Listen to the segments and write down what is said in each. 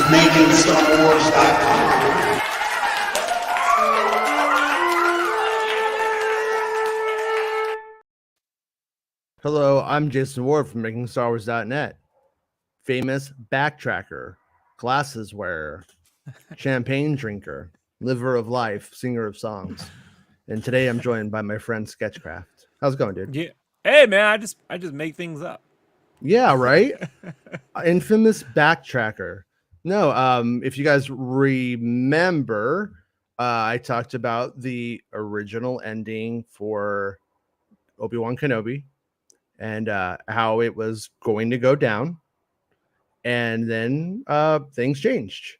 MakingStarWars.net. Hello, I'm Jason Ward from MakingStarWars.net. Famous backtracker, glasses wearer, champagne drinker, liver of life, singer of songs. And today I'm joined by my friend Sketchcraft. How's it going, dude? Yeah. Hey man, I just make things up. Yeah, right? Infamous backtracker. No, if you guys remember, I talked about the original ending for Obi-Wan Kenobi and how it was going to go down. And then things changed.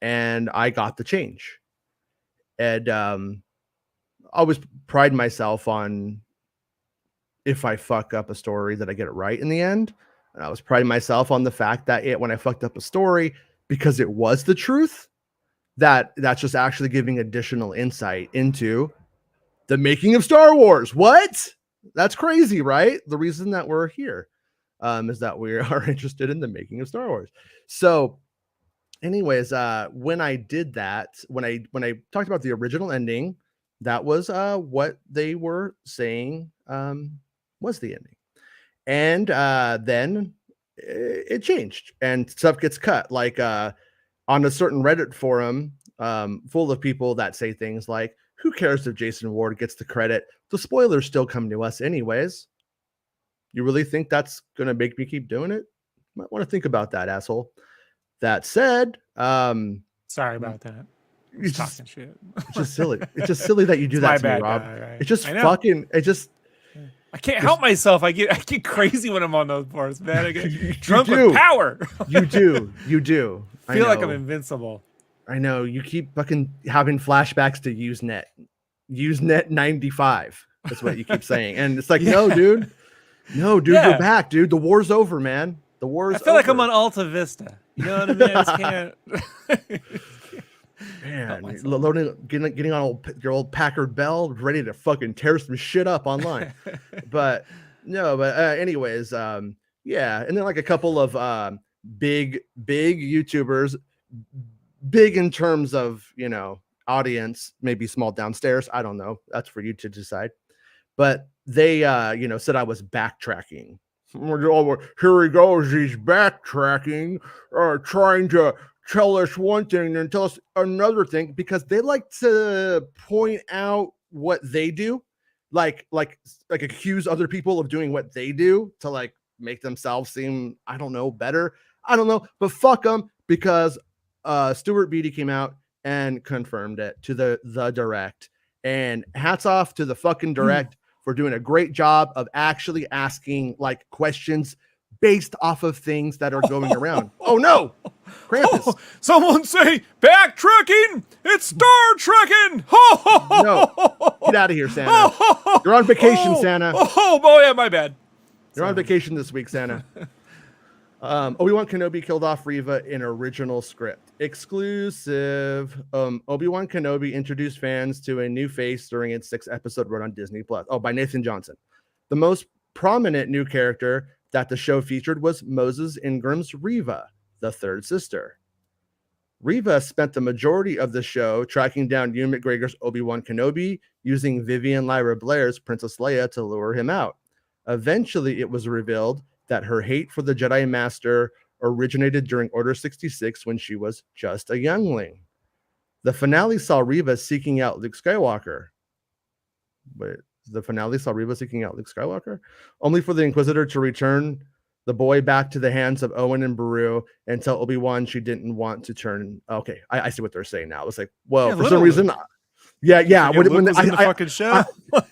And I got the change. And I always pride myself on if I fuck up a story that I get it right in the end. And I was priding myself on the fact that when I fucked up a story, because it was the truth, that's just actually giving additional insight into the making of Star Wars. What? That's crazy, right? The reason that we're here is that we are interested in the making of Star Wars. So anyways, when I did that, when I talked about the original ending, that was what they were saying was the ending. And then it changed and stuff gets cut. Like on a certain Reddit forum full of people that say things like, who cares if Jason Ward gets the credit? The spoilers still come to us anyways. You really think that's going to make me keep doing it? Might want to think about that, asshole. That said, sorry about that. It's Talking shit. It's just silly. It's just silly that you do that to me, Rob. Guy, right? It's just fucking. It just. I can't help myself. I get crazy when I'm on those boards, man. I get drunk do. with power. You do. I feel like I'm invincible. I know. You keep fucking having flashbacks to Usenet. Usenet 95. That's what you keep saying, and it's like, no, dude, go back, dude. The war's over, man. The war's. I feel like I'm on Alta Vista. You know what I mean? I just can't. Man, loading, getting on your old Packard Bell, ready to fucking tear some shit up online. But anyways, yeah. And then like a couple of big YouTubers, big in terms of, audience, maybe small downstairs. I don't know. That's for you to decide. But they, said I was backtracking. Here he goes. He's backtracking, trying to tell us one thing and tell us another thing, because they like to point out what they do, like accuse other people of doing what they do to like make themselves seem, I don't know, better. I don't know, but fuck them, because Stuart Beatty came out and confirmed it to the direct, and hats off to the fucking direct for doing a great job of actually asking like questions based off of things that are going around. Oh no, Krampus! Oh, someone say backtracking. It's Star Trekking. No, get out of here, Santa. You're on vacation, Santa. Oh boy, yeah, my bad. You're on vacation this week, Santa. Obi-Wan Kenobi killed off Reva in original script. Exclusive. Obi-Wan Kenobi introduced fans to a new face during its 6th episode run on Disney Plus. Oh, by Nathan Johnson. The most prominent new character that the show featured was Moses Ingram's Reva, the 3rd sister. Reva spent the majority of the show tracking down Ewan McGregor's Obi-Wan Kenobi, using Vivian Lyra Blair's Princess Leia to lure him out. Eventually, it was revealed that her hate for the Jedi Master originated during Order 66 when she was just a youngling. The finale saw Reva seeking out Luke Skywalker. But the finale saw Reva seeking out Luke Skywalker, only for the Inquisitor to return the boy back to the hands of Owen and Beru and tell Obi-Wan she didn't want to turn. Okay, I see what they're saying now. It's like, whoa, yeah, for some reason. Yeah. When the fucking show.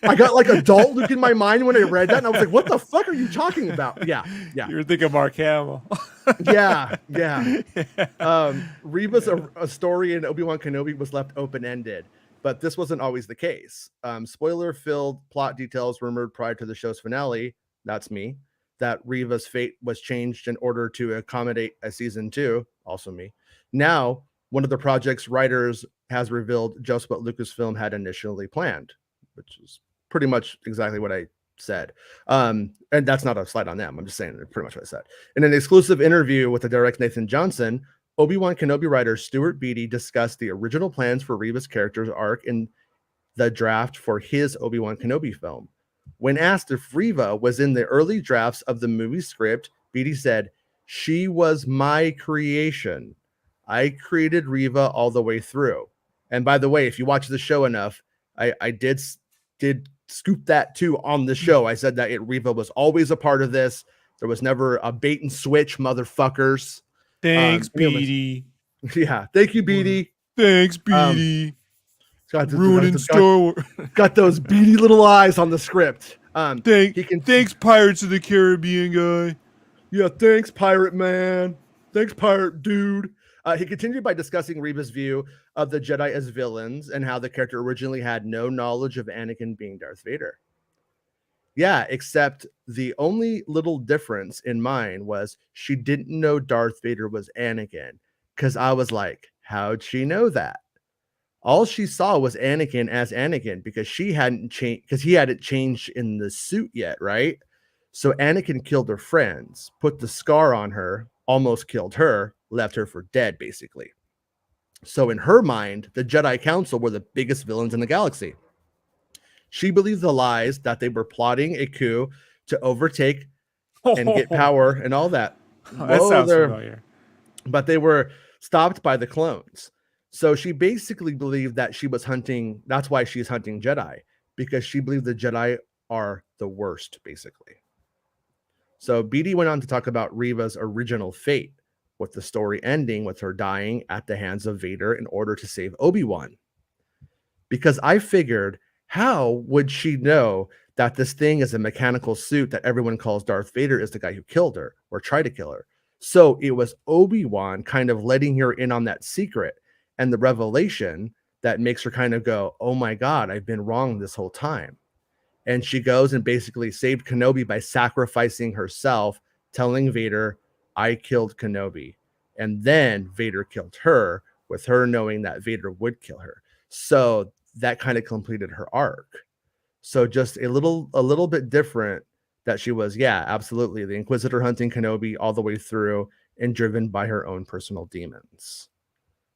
I got like adult Luke in my mind when I read that, and I was like, what the fuck are you talking about? Yeah. You were thinking Mark Hamill. Yeah. Reva's a story in Obi-Wan Kenobi was left open-ended, but this wasn't always the case. Spoiler-filled plot details rumored prior to the show's finale, that's me, that Reva's fate was changed in order to accommodate a season 2, also me. Now, one of the project's writers has revealed just what Lucasfilm had initially planned, which is pretty much exactly what I said. And that's not a slight on them. I'm just saying pretty much what I said. In an exclusive interview with the direct Nathan Johnson, Obi-Wan Kenobi writer Stuart Beattie discussed the original plans for Reva's character's arc in the draft for his Obi-Wan Kenobi film. When asked if Reva was in the early drafts of the movie script, Beattie said, "She was my creation. I created Reva all the way through." And by the way, if you watch the show enough, I did scoop that too on the show. I said that Reva was always a part of this. There was never a bait and switch, motherfuckers. Thanks, Anyways, Beatty. yeah, thank you, Beattie. Thanks, Beatty. Ruining Got, Star Wars. got those beady little eyes on the script. Thanks, Pirates of the Caribbean guy. Yeah, thanks, pirate man. Thanks, pirate dude. He continued by discussing Reva's view of the Jedi as villains and how the character originally had no knowledge of Anakin being Darth Vader. Yeah, except the only little difference in mine was she didn't know Darth Vader was Anakin, because I was like, how'd she know that? All she saw was Anakin as Anakin because he hadn't changed in the suit yet, right? So Anakin killed her friends, put the scar on her, almost killed her, left her for dead, basically. So in her mind, the Jedi Council were the biggest villains in the galaxy. She believed the lies that they were plotting a coup to overtake and get power and all that. That sounds familiar. But they were stopped by the clones. So she basically believed that she was hunting. That's why she's hunting Jedi, because she believed the Jedi are the worst, basically. So Beattie went on to talk about Reva's original fate, with the story ending with her dying at the hands of Vader in order to save Obi-Wan. Because I figured, how would she know that this thing is a mechanical suit that everyone calls Darth Vader is the guy who killed her or tried to kill her? So it was Obi-Wan kind of letting her in on that secret and the revelation that makes her kind of go, oh my God, I've been wrong this whole time. And she goes and basically saved Kenobi by sacrificing herself, telling Vader, I killed Kenobi. And then Vader killed her, with her knowing that Vader would kill her. So that kind of completed her arc. So just a little bit different, that she was, yeah, absolutely, the Inquisitor hunting Kenobi all the way through and driven by her own personal demons.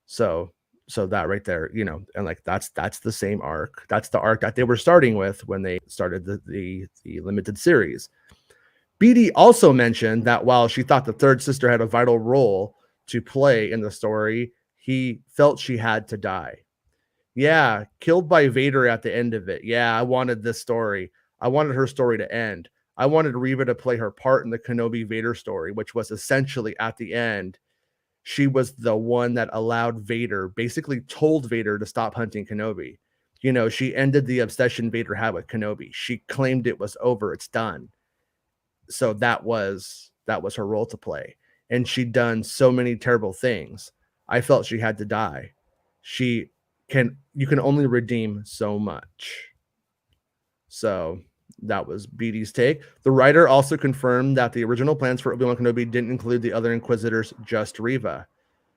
So that right there, and like that's the same arc. That's the arc that they were starting with when they started the limited series. Beattie also mentioned that while she thought the third sister had a vital role to play in the story, he felt she had to die. Yeah, killed by Vader at the end of it. Yeah, I wanted this story. I wanted her story to end. I wanted Reva to play her part in the Kenobi Vader story, which was essentially at the end, she was the one that allowed Vader, basically told Vader to stop hunting Kenobi. She ended the obsession Vader had with Kenobi. She claimed it was over. It's done. So that was her role to play. And she'd done so many terrible things. I felt she had to die. You can only redeem so much. So that was Beattie's take. The writer also confirmed that the original plans for Obi-Wan Kenobi didn't include the other Inquisitors, just Reva.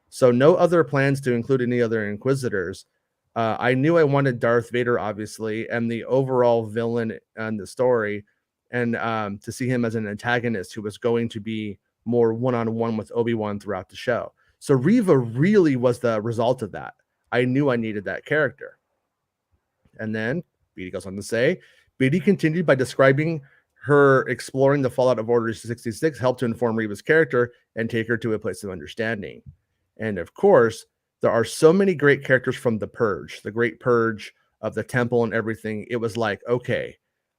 So no other plans to include any other Inquisitors. I knew I wanted Darth Vader, obviously, and the overall villain in the story, and to see him as an antagonist who was going to be more one-on-one with Obi-Wan throughout the show. So Reva really was the result of that. I knew I needed that character. And then Beattie goes on to say, Beattie continued by describing her exploring the fallout of Order 66 helped to inform Reva's character and take her to a place of understanding. And of course, there are so many great characters from the Purge, the Great Purge of the Temple and everything. It was like, okay,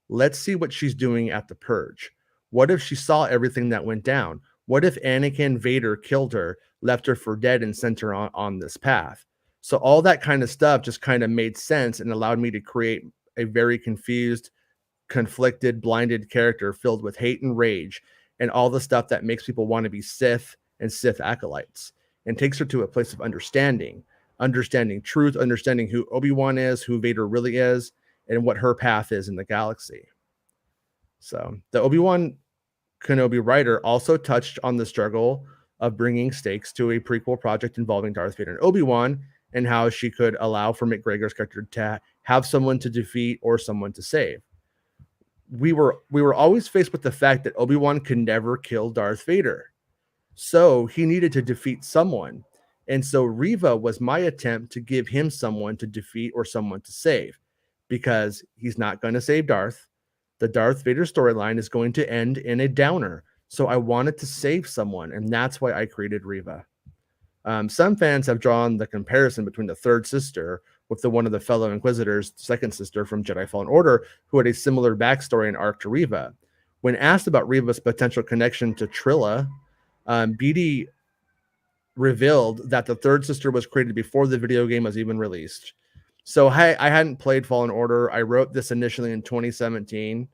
let's see what she's doing at the Purge. What if she saw everything that went down? What if Anakin Vader killed her, left her for dead, and sent her on this path? So all that kind of stuff just kind of made sense and allowed me to create a very confused, conflicted, blinded character filled with hate and rage and all the stuff that makes people want to be Sith and Sith acolytes, and takes her to a place of understanding truth, understanding who Obi-Wan is, who Vader really is, and what her path is in the galaxy. So the Obi-Wan Kenobi writer also touched on the struggle of bringing stakes to a prequel project involving Darth Vader and Obi-Wan, and how she could allow for McGregor's character to have someone to defeat or someone to save. We were always faced with the fact that Obi-Wan could never kill Darth Vader. So he needed to defeat someone. And so Reva was my attempt to give him someone to defeat or someone to save, because he's not going to save Darth. The Darth Vader storyline is going to end in a downer. So I wanted to save someone, and that's why I created Reva. Some fans have drawn the comparison between the third sister with the one of the fellow Inquisitors, second sister from Jedi Fallen Order, who had a similar backstory and arc to Reva. When asked about Reva's potential connection to Trilla, BD revealed that the third sister was created before the video game was even released. So I hadn't played Fallen Order. I wrote this initially in 2017.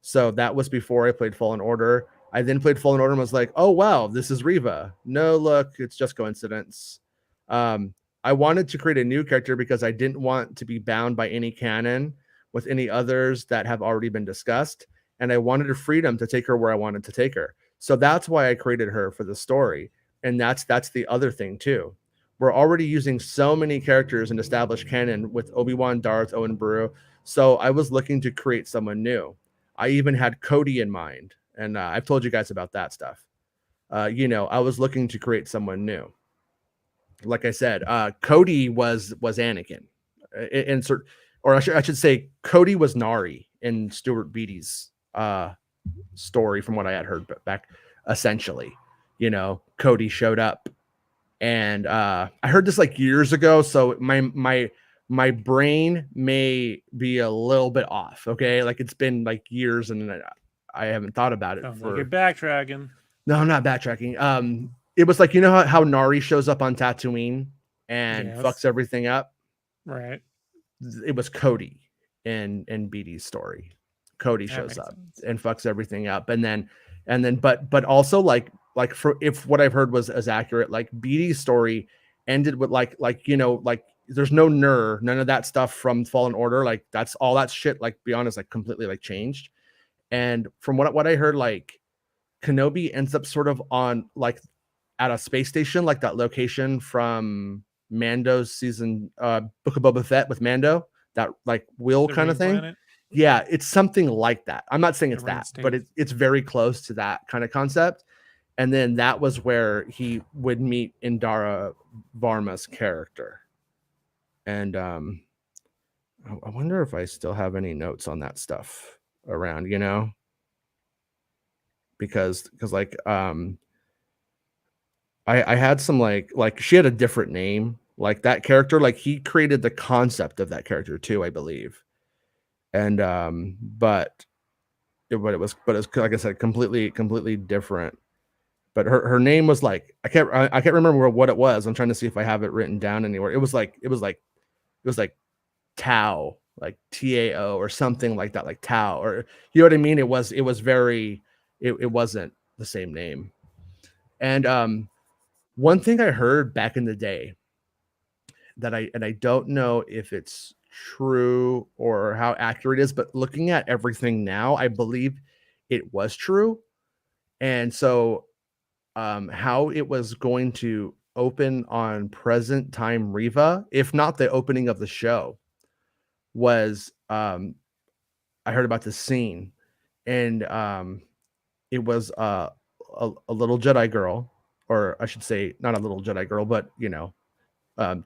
So that was before I played Fallen Order. I then played Fallen Order and was like, oh, wow, this is Reva. No, look, it's just coincidence. I wanted to create a new character because I didn't want to be bound by any canon with any others that have already been discussed. And I wanted a freedom to take her where I wanted to take her. So that's why I created her for the story. And that's the other thing, too. We're already using so many characters in established canon with Obi-Wan, Darth, Owen Brew. So I was looking to create someone new. I even had Cody in mind. And I've told you guys about that stuff. I was looking to create someone new. Like I said, Cody was Anakin, I should say, Cody was Nari in Stuart Beatty's story, from what I had heard back. Essentially, Cody showed up, and I heard this like years ago, so my brain may be a little bit off. Okay, like it's been like years, and I haven't thought about it. You're backtracking. No, I'm not backtracking. It was like, how Nari shows up on Tatooine and fucks everything up. Right. It was Cody in BD's story. Cody shows up and fucks everything up, and then, but also like for, if what I've heard was as accurate, like BD's story ended with like there's no none of that stuff from Fallen Order. Like that's all that shit. Like, be honest, like completely like changed. And from what I heard, like Kenobi ends up sort of on like at a space station, like that location from Mando's season, Book of Boba Fett with Mando, that like wheel kind of thing. Planet? Yeah, it's something like that. I'm not saying it's that, but it's very close to that kind of concept. And then that was where he would meet Indara Varma's character. And I wonder if I still have any notes on that stuff around, because like I had some like she had a different name, like that character, like he created the concept of that character too, I believe. And but it was like I said, completely different. But her name was like I can't remember what it was. I'm trying to see if I have it written down anywhere. It was like Tao, like Tao or something like that, like Tao, or you know what I mean? It was very it wasn't the same name. And one thing I heard back in the day that I don't know if it's true or how accurate it is, but looking at everything now, I believe it was true. And so how it was going to open on present time Reva, if not the opening of the show, was I heard about this scene, and it was a little Jedi girl, or I should say not a little Jedi girl, but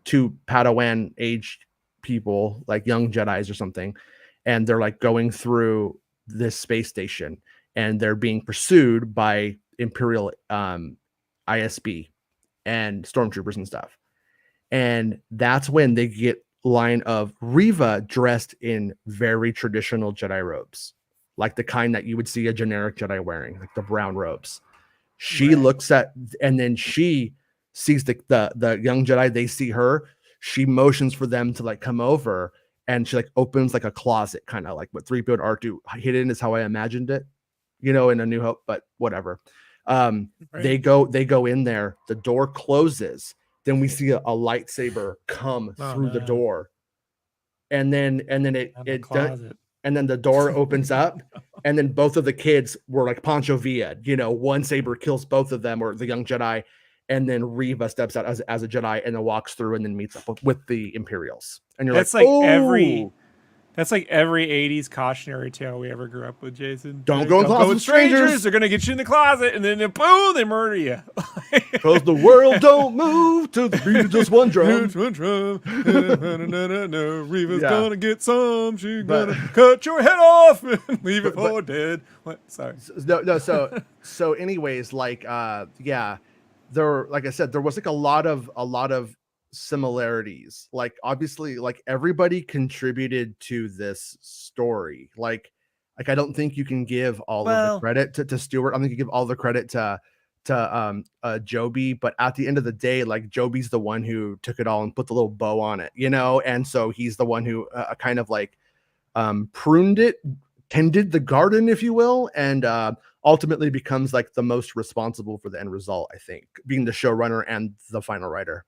two Padawan aged people, like young Jedis or something, and they're like going through this space station, and they're being pursued by Imperial ISB and stormtroopers and stuff. And that's when they get line of Reva dressed in very traditional Jedi robes, like the kind that you would see a generic Jedi wearing, like the brown robes. She looks at, and then she sees the young Jedi. They see her. She motions for them to like come over, and she like opens like a closet, kind of like what 3PO and R2 hidden is how I imagined it, in A New Hope, but whatever. They go in there. The door closes. Then we see a lightsaber come through the door, and then the door opens up, and then both of the kids were like Pancho Villa. One saber kills both of them, or the young Jedi, and then Reva steps out as a Jedi and then walks through and then meets up with the Imperials. And you're that's like every That's like every 80s cautionary tale we ever grew up with, Jason. Don't Like, go in don't closets go with strangers. They're going to get you in the closet, and then boom, they murder you. Because the world don't move to the beat of just one drum. Reva's Yeah. gonna get some. She's But gonna cut your head off and leave it for dead. What? Sorry. no. So anyways, like yeah, there. Like I said, there was like a lot of similarities. Like obviously, like everybody contributed to this story. Like I don't think you can give all of the credit to Stewart. I think you give all the credit to Joby, but at the end of the day, like Joby's the one who took it all and put the little bow on it, you know, and so he's the one who kind of like pruned it, tended the garden, if you will, and ultimately becomes like the most responsible for the end result, I think, being the showrunner and the final writer.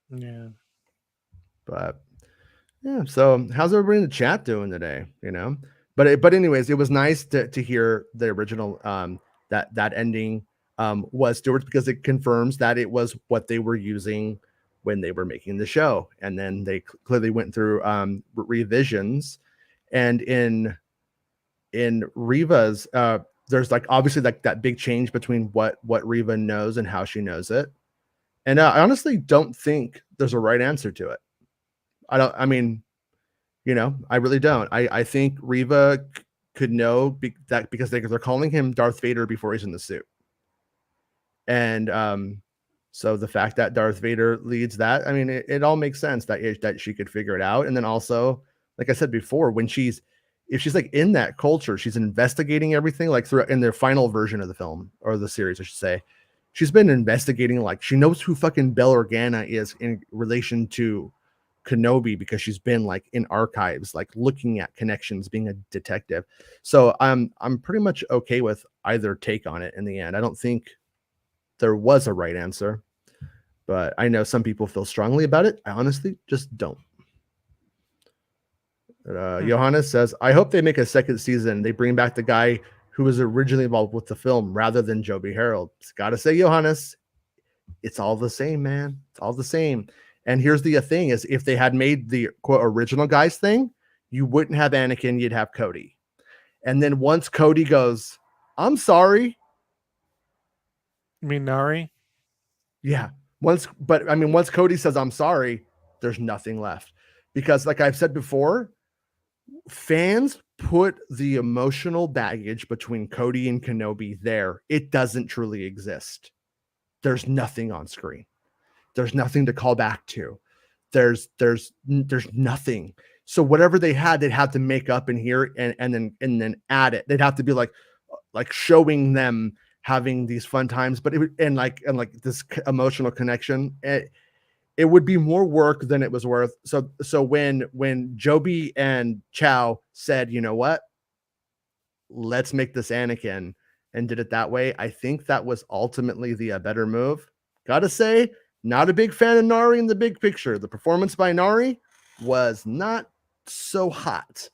Yeah. But yeah, so how's everybody in the chat doing today? You know, but anyways, it was nice to hear the original that ending was Stewart's, because it confirms that it was what they were using when they were making the show, and then they clearly went through revisions, and in Reva's there's like obviously like that big change between what Reva knows and how she knows it, and I honestly don't think there's a right answer to it. I mean, you know, I really don't. I think Reva could know that because they're calling him Darth Vader before he's in the suit. And so the fact that Darth Vader leads that, I mean, it all makes sense that she could figure it out. And then also, like I said before, if she's like in that culture, she's investigating everything, like throughout in their final version of the film or the series, I should say. She's been investigating, like she knows who fucking Bail Organa is in relation to Kenobi, because she's been like in archives, like looking at connections, being a detective. So I'm pretty much okay with either take on it in the end. I don't think there was a right answer, but I know some people feel strongly about it. I honestly just don't. Johannes says, I hope they make a second season. They bring back the guy who was originally involved with the film rather than Joby Harold. It's got to say, Johannes, it's all the same, man. It's all the same. And here's the thing is, if they had made the quote original guys thing, you wouldn't have Anakin, you'd have Cody. And then once Cody goes, I'm sorry. You mean Nari? Yeah. Once Cody says, I'm sorry, there's nothing left. Because like I've said before, fans put the emotional baggage between Cody and Kenobi there. It doesn't truly exist. There's nothing on screen. There's nothing to call back to. There's nothing. So whatever they had, they'd have to make up in here and then add it. They'd have to be like showing them having these fun times, but and like this emotional connection. It would be more work than it was worth. So when Joby and Chow said, you know what, let's make this Anakin, and did it that way, I think that was ultimately the better move. Gotta say, not a big fan of Nari in the big picture. The performance by Nari was not so hot.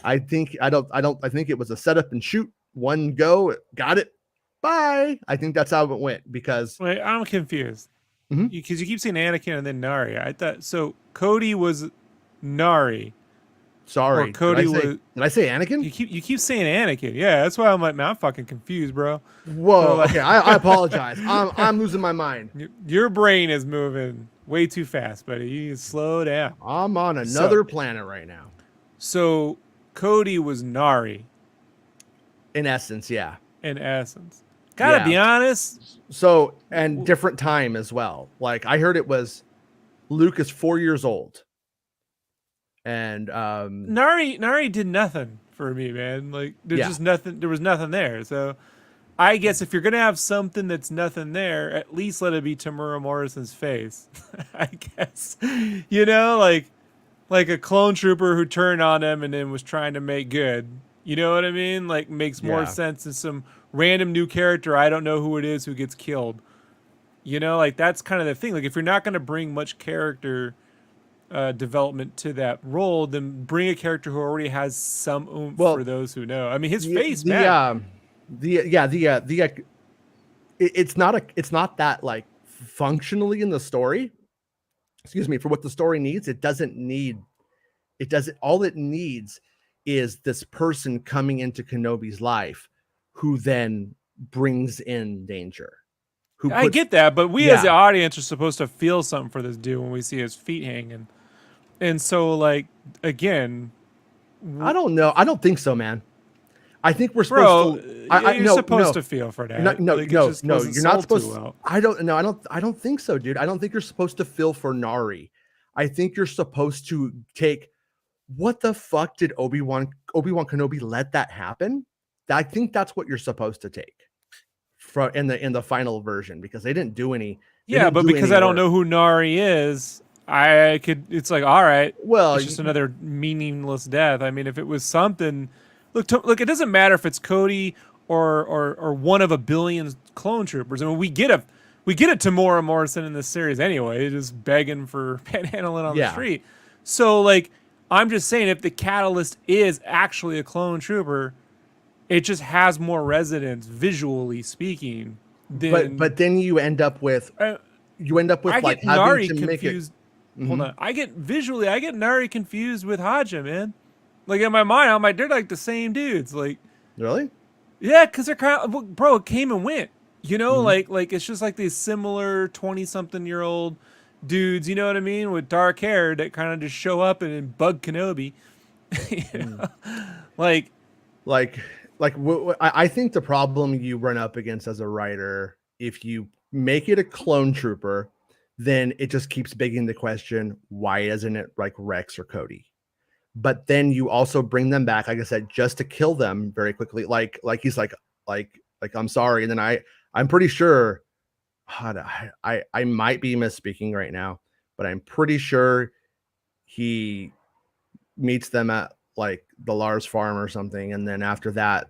I think it was a setup and shoot, one go, got it, bye. I think that's how it went, because wait, I'm confused. Because you keep saying Anakin and then Nari. I thought so. Cody was Nari. Sorry, or Cody did I say Anakin? You keep saying Anakin. Yeah, that's why I'm like, man, I'm fucking confused, bro. Whoa. So, okay, I apologize. I'm losing my mind. Your brain is moving way too fast, buddy. You slow down. I'm on another planet right now. So Cody was Nari. In essence, yeah. In essence. Gotta be honest. So, and different time as well. Like I heard it was Luke is 4 years old. And Nari did nothing for me, man. Like there's just nothing. There was nothing there. So I guess if you're gonna have something that's nothing there, at least let it be Tamura Morrison's face. I guess, you know, like a clone trooper who turned on him and then was trying to make good. You know what I mean? Like makes more sense than some random new character I don't know who it is who gets killed. You know, like that's kind of the thing. Like if you're not gonna bring much character development to that role, then bring a character who already has some oomph for those who know. I mean, his face, man. It's not that like functionally in the story. Excuse me, for what the story needs, it doesn't need It doesn't. All it needs is this person coming into Kenobi's life, who then brings in danger. Who I puts? get that, but we as the Yeah. audience are supposed to feel something for this dude when we see his feet hanging. And so, like, again, I don't know. I don't think so, man. I think we're supposed bro, to. I you're no supposed no. to feel for You're not, that. no, Like, it no, just no. wasn't You're not sold too supposed. well. I don't. No, I don't. I don't think so, dude. I don't think you're supposed to feel for Nari. I think you're supposed to take. What the fuck did Obi-Wan Kenobi let that happen? I think that's what you're supposed to take from in the final version, because they didn't do any. They Yeah, didn't but do because any I don't work. know who Nari is, I could. It's like, all right, Well, it's just another meaningless death. I mean, if it was something, look, it doesn't matter if it's Cody or one of a billion clone troopers. I mean, we get a Tamora Morrison in this series anyway, just begging for panhandling on the yeah. street. So like, I'm just saying, if the catalyst is actually a clone trooper, it just has more resonance visually speaking than. But then you end up with Uh, I like get having Nari to make it. confused. Hold Mhm. on. I get Nari confused with Haja, man. Like in my mind, I'm like, they're like the same dudes. Like, Really? yeah, because they're kind of, well, bro, it came and went. You know, Mhm. like it's just like these similar 20-something-year-old dudes, you know what I mean, with dark hair that kind of just show up and bug Kenobi. You Mm. know? Like, Like I think the problem you run up against as a writer, if you make it a clone trooper, then it just keeps begging the question, why isn't it like Rex or Cody? But then you also bring them back, like I said, just to kill them very quickly. Like he's like I'm sorry, and then I'm pretty sure. God, I might be misspeaking right now, but I'm pretty sure he meets them at like the Lars farm or something, and then after that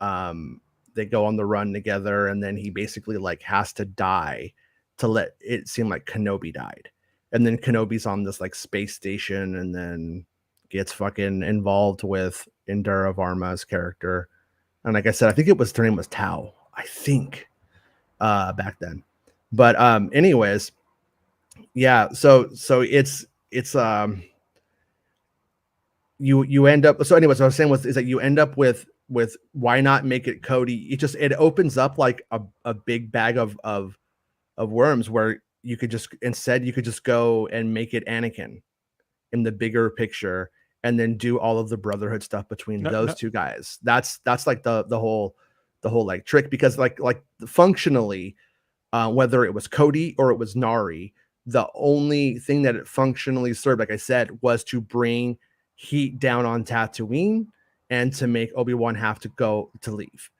um they go on the run together, and then he basically like has to die to let it seem like Kenobi died. And then Kenobi's on this like space station, and then gets fucking involved with Indira Varma's character. And like I said, I think it was her name was Tao, I think, back then. But anyways, yeah, so it's you end up. So anyways, what I was saying was is that you end up with why not make it Cody? It opens up like a big bag of worms, where you could just instead you could just go and make it Anakin in the bigger picture, and then do all of the brotherhood stuff between no, those no, two guys. That's like the whole like trick, because like functionally, whether it was Cody or it was Nari, the only thing that it functionally served, like I said, was to bring heat down on Tatooine and to make Obi-Wan have to go to leave.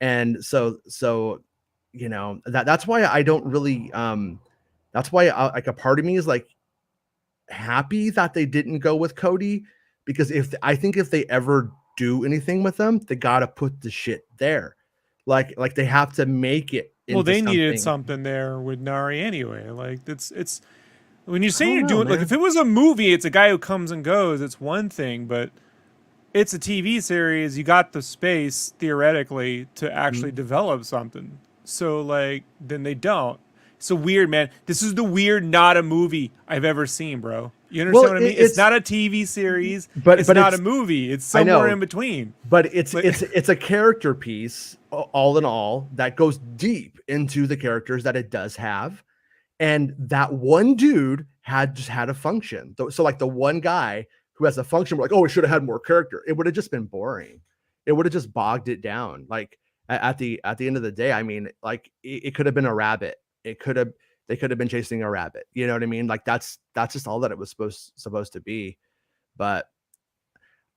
And so that's why I don't really that's why like a part of me is like happy that they didn't go with Cody, because I think if they ever do anything with them, they got to put the shit there. Like they have to make it well, into they needed something. something there with Nari anyway. Like, it's when you're I saying don't you're know, doing, like, man. if it was a movie, it's a guy who comes and goes, it's one thing, but it's a TV series, you got the space theoretically to actually Mhm. develop something. So like, then they don't. So weird, man. This is the weird not a movie I've ever seen, bro. You Well, understand what I mean? It's it's not a TV series. It's but not a it's movie. It's I somewhere know, in between. but it's Like, it's a character piece, all in all, that goes deep into the characters that it does have. And that one dude had a function. So like the one guy who has a function, we're like, oh, it should have had more character. It would have just been boring. It would have just bogged it down. Like at the end of the day, I mean, like it could have been a rabbit. They could have been chasing a rabbit. You know what I mean? Like that's just all that it was supposed to be. But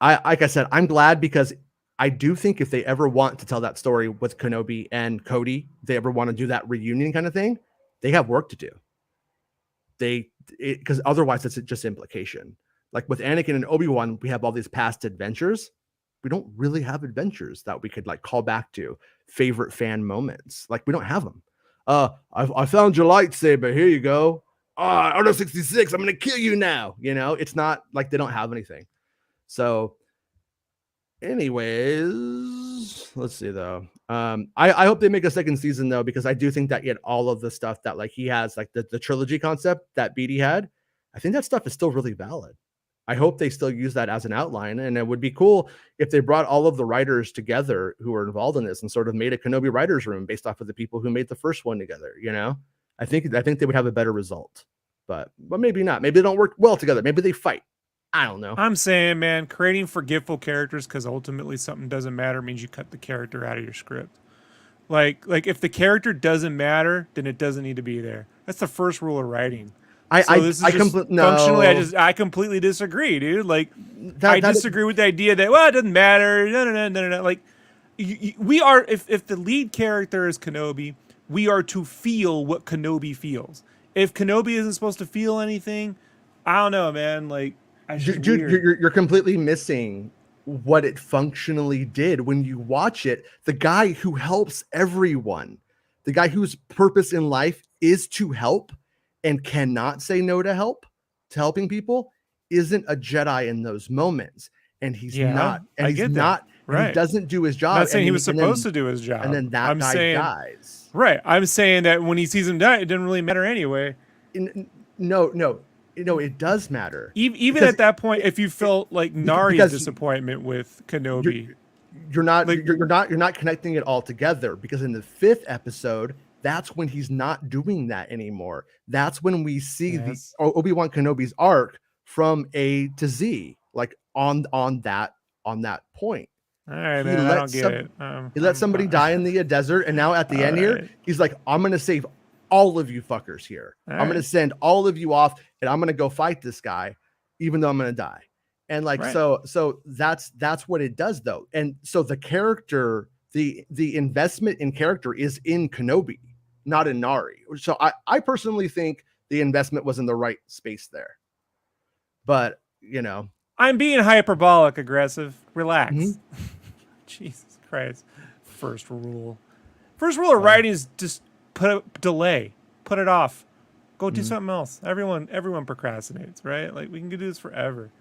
like I said, I'm glad, because I do think if they ever want to tell that story with Kenobi and Cody, they ever want to do that reunion kind of thing, they have work to do. Because otherwise it's just implication. Like with Anakin and Obi-Wan, we have all these past adventures. We don't really have adventures that we could like call back to, favorite fan moments. Like we don't have them. I found your lightsaber. Here you go. Order 66. I'm gonna kill you now. It's not like they don't have anything. So, anyways, let's see though. I hope they make a second season though, because I do think that yet all of the stuff that like he has, like the trilogy concept that BD had, I think that stuff is still really valid. I hope they still use that as an outline, and it would be cool if they brought all of the writers together who were involved in this and sort of made a Kenobi writers room based off of the people who made the first one together. I think they would have a better result, but maybe not. Maybe they don't work well together. Maybe they fight. I don't know. I'm saying, man, creating forgetful characters because ultimately something doesn't matter means you cut the character out of your script. Like if the character doesn't matter, then it doesn't need to be there. That's the first rule of writing. Functionally, I completely disagree, dude. Like, I disagree with the idea that, well, it doesn't matter. No. Like, we are, if the lead character is Kenobi, we are to feel what Kenobi feels. If Kenobi isn't supposed to feel anything, I don't know, man. Like, dude, you're completely missing what it functionally did when you watch it. The guy who helps everyone, the guy whose purpose in life is to help and cannot say no to helping people, isn't a Jedi in those moments. And he's not. And he's not. Right. And he doesn't do his job. I'm not saying he was supposed to do his job. And then that guy dies. Right. I'm saying that when he sees him die, it didn't really matter anyway. No, it does matter. Even at that point, if you felt like Nari's disappointment with Kenobi, you're not connecting it all together, because in the 5th episode, that's when he's not doing that anymore. That's when we see the Obi-Wan Kenobi's arc from A to Z, like on that point. All right, man, I don't get it. He let somebody die in the desert, and now at the end here, he's like, I'm going to save all of you fuckers here. I'm going to send all of you off, and I'm going to go fight this guy, even though I'm going to die. And like, so that's what it does, though. And so the character, the investment in character is in Kenobi, not in Nari. So I personally think the investment was in the right space there. But, I'm being hyperbolic aggressive. Relax. Mm-hmm. Jesus Christ. First rule of writing is just delay. Put it off. Go do something else. Everyone procrastinates, right? Like, we can do this forever.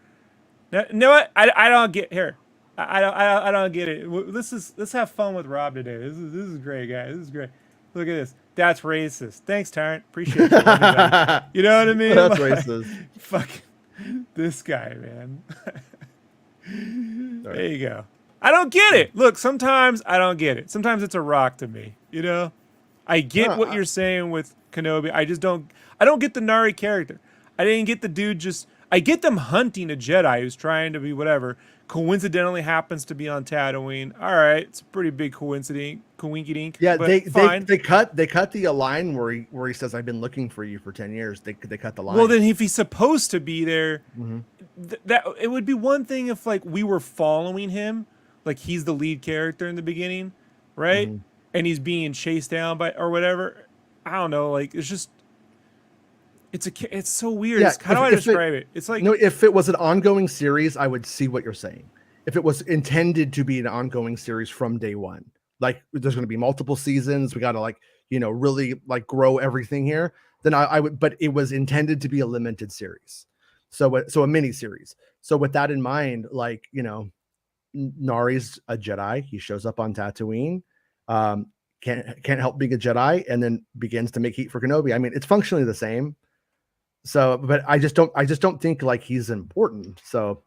Now, you know what? I don't get here. I don't get it. Let's have fun with Rob today. This is great, guys. This is great. Look at this. That's racist. Thanks, Tarrant. Appreciate you. You know what I mean? That's racist. Fucking this guy, man. There you go. I don't get it. Look, sometimes I don't get it. Sometimes it's a rock to me. I get what you're saying with Kenobi. I don't get the Nari character. I didn't get the dude I get them hunting a Jedi who's trying to be whatever. Coincidentally happens to be on Tatooine. All right, it's a pretty big coincidence. Coinky-dink. Yeah, they cut the line where he says, "I've been looking for you for 10 years." They cut the line. Well, then if he's supposed to be there, that it would be one thing if like we were following him, like he's the lead character in the beginning, right? Mm-hmm. And he's being chased down by or whatever. I don't know. Like it's so weird. Yeah, how do I describe it? It's like, if it was an ongoing series, I would see what you're saying. If it was intended to be an ongoing series from day one, like there's going to be multiple seasons, we got to really like grow everything here, then I would, but it was intended to be a limited series. So a mini series. So with that in mind, like, Nari's a Jedi. He shows up on Tatooine. Can't help being a Jedi, and then begins to make heat for Kenobi. I mean, it's functionally the same. So, but I just don't think like he's important. So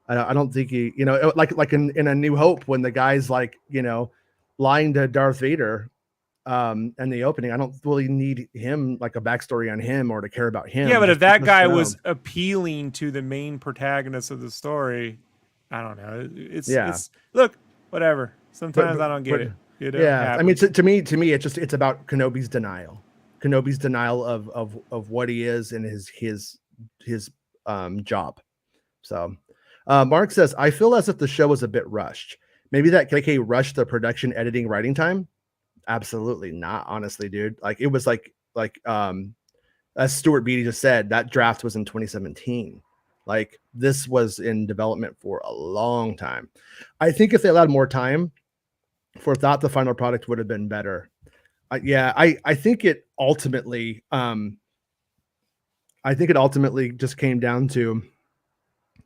I don't think he, like in A New Hope, when the guy's like, lying to Darth Vader, in the opening, I don't really need him, like a backstory on him or to care about him. Yeah. But if that guy was appealing to the main protagonist of the story, I don't know. It's look, whatever. Sometimes I don't get it. Yeah. I mean, to me, it's about Kenobi's denial. Kenobi's denial of what he is and his job. So Mark says, I feel as if the show was a bit rushed. Maybe that KK rushed the production, editing, writing time. Absolutely not, honestly, dude. Like it was like as Stuart Beatty just said, that draft was in 2017. Like this was in development for a long time. I think if they allowed more time for thought, the final product would have been better. I think it ultimately, just came down to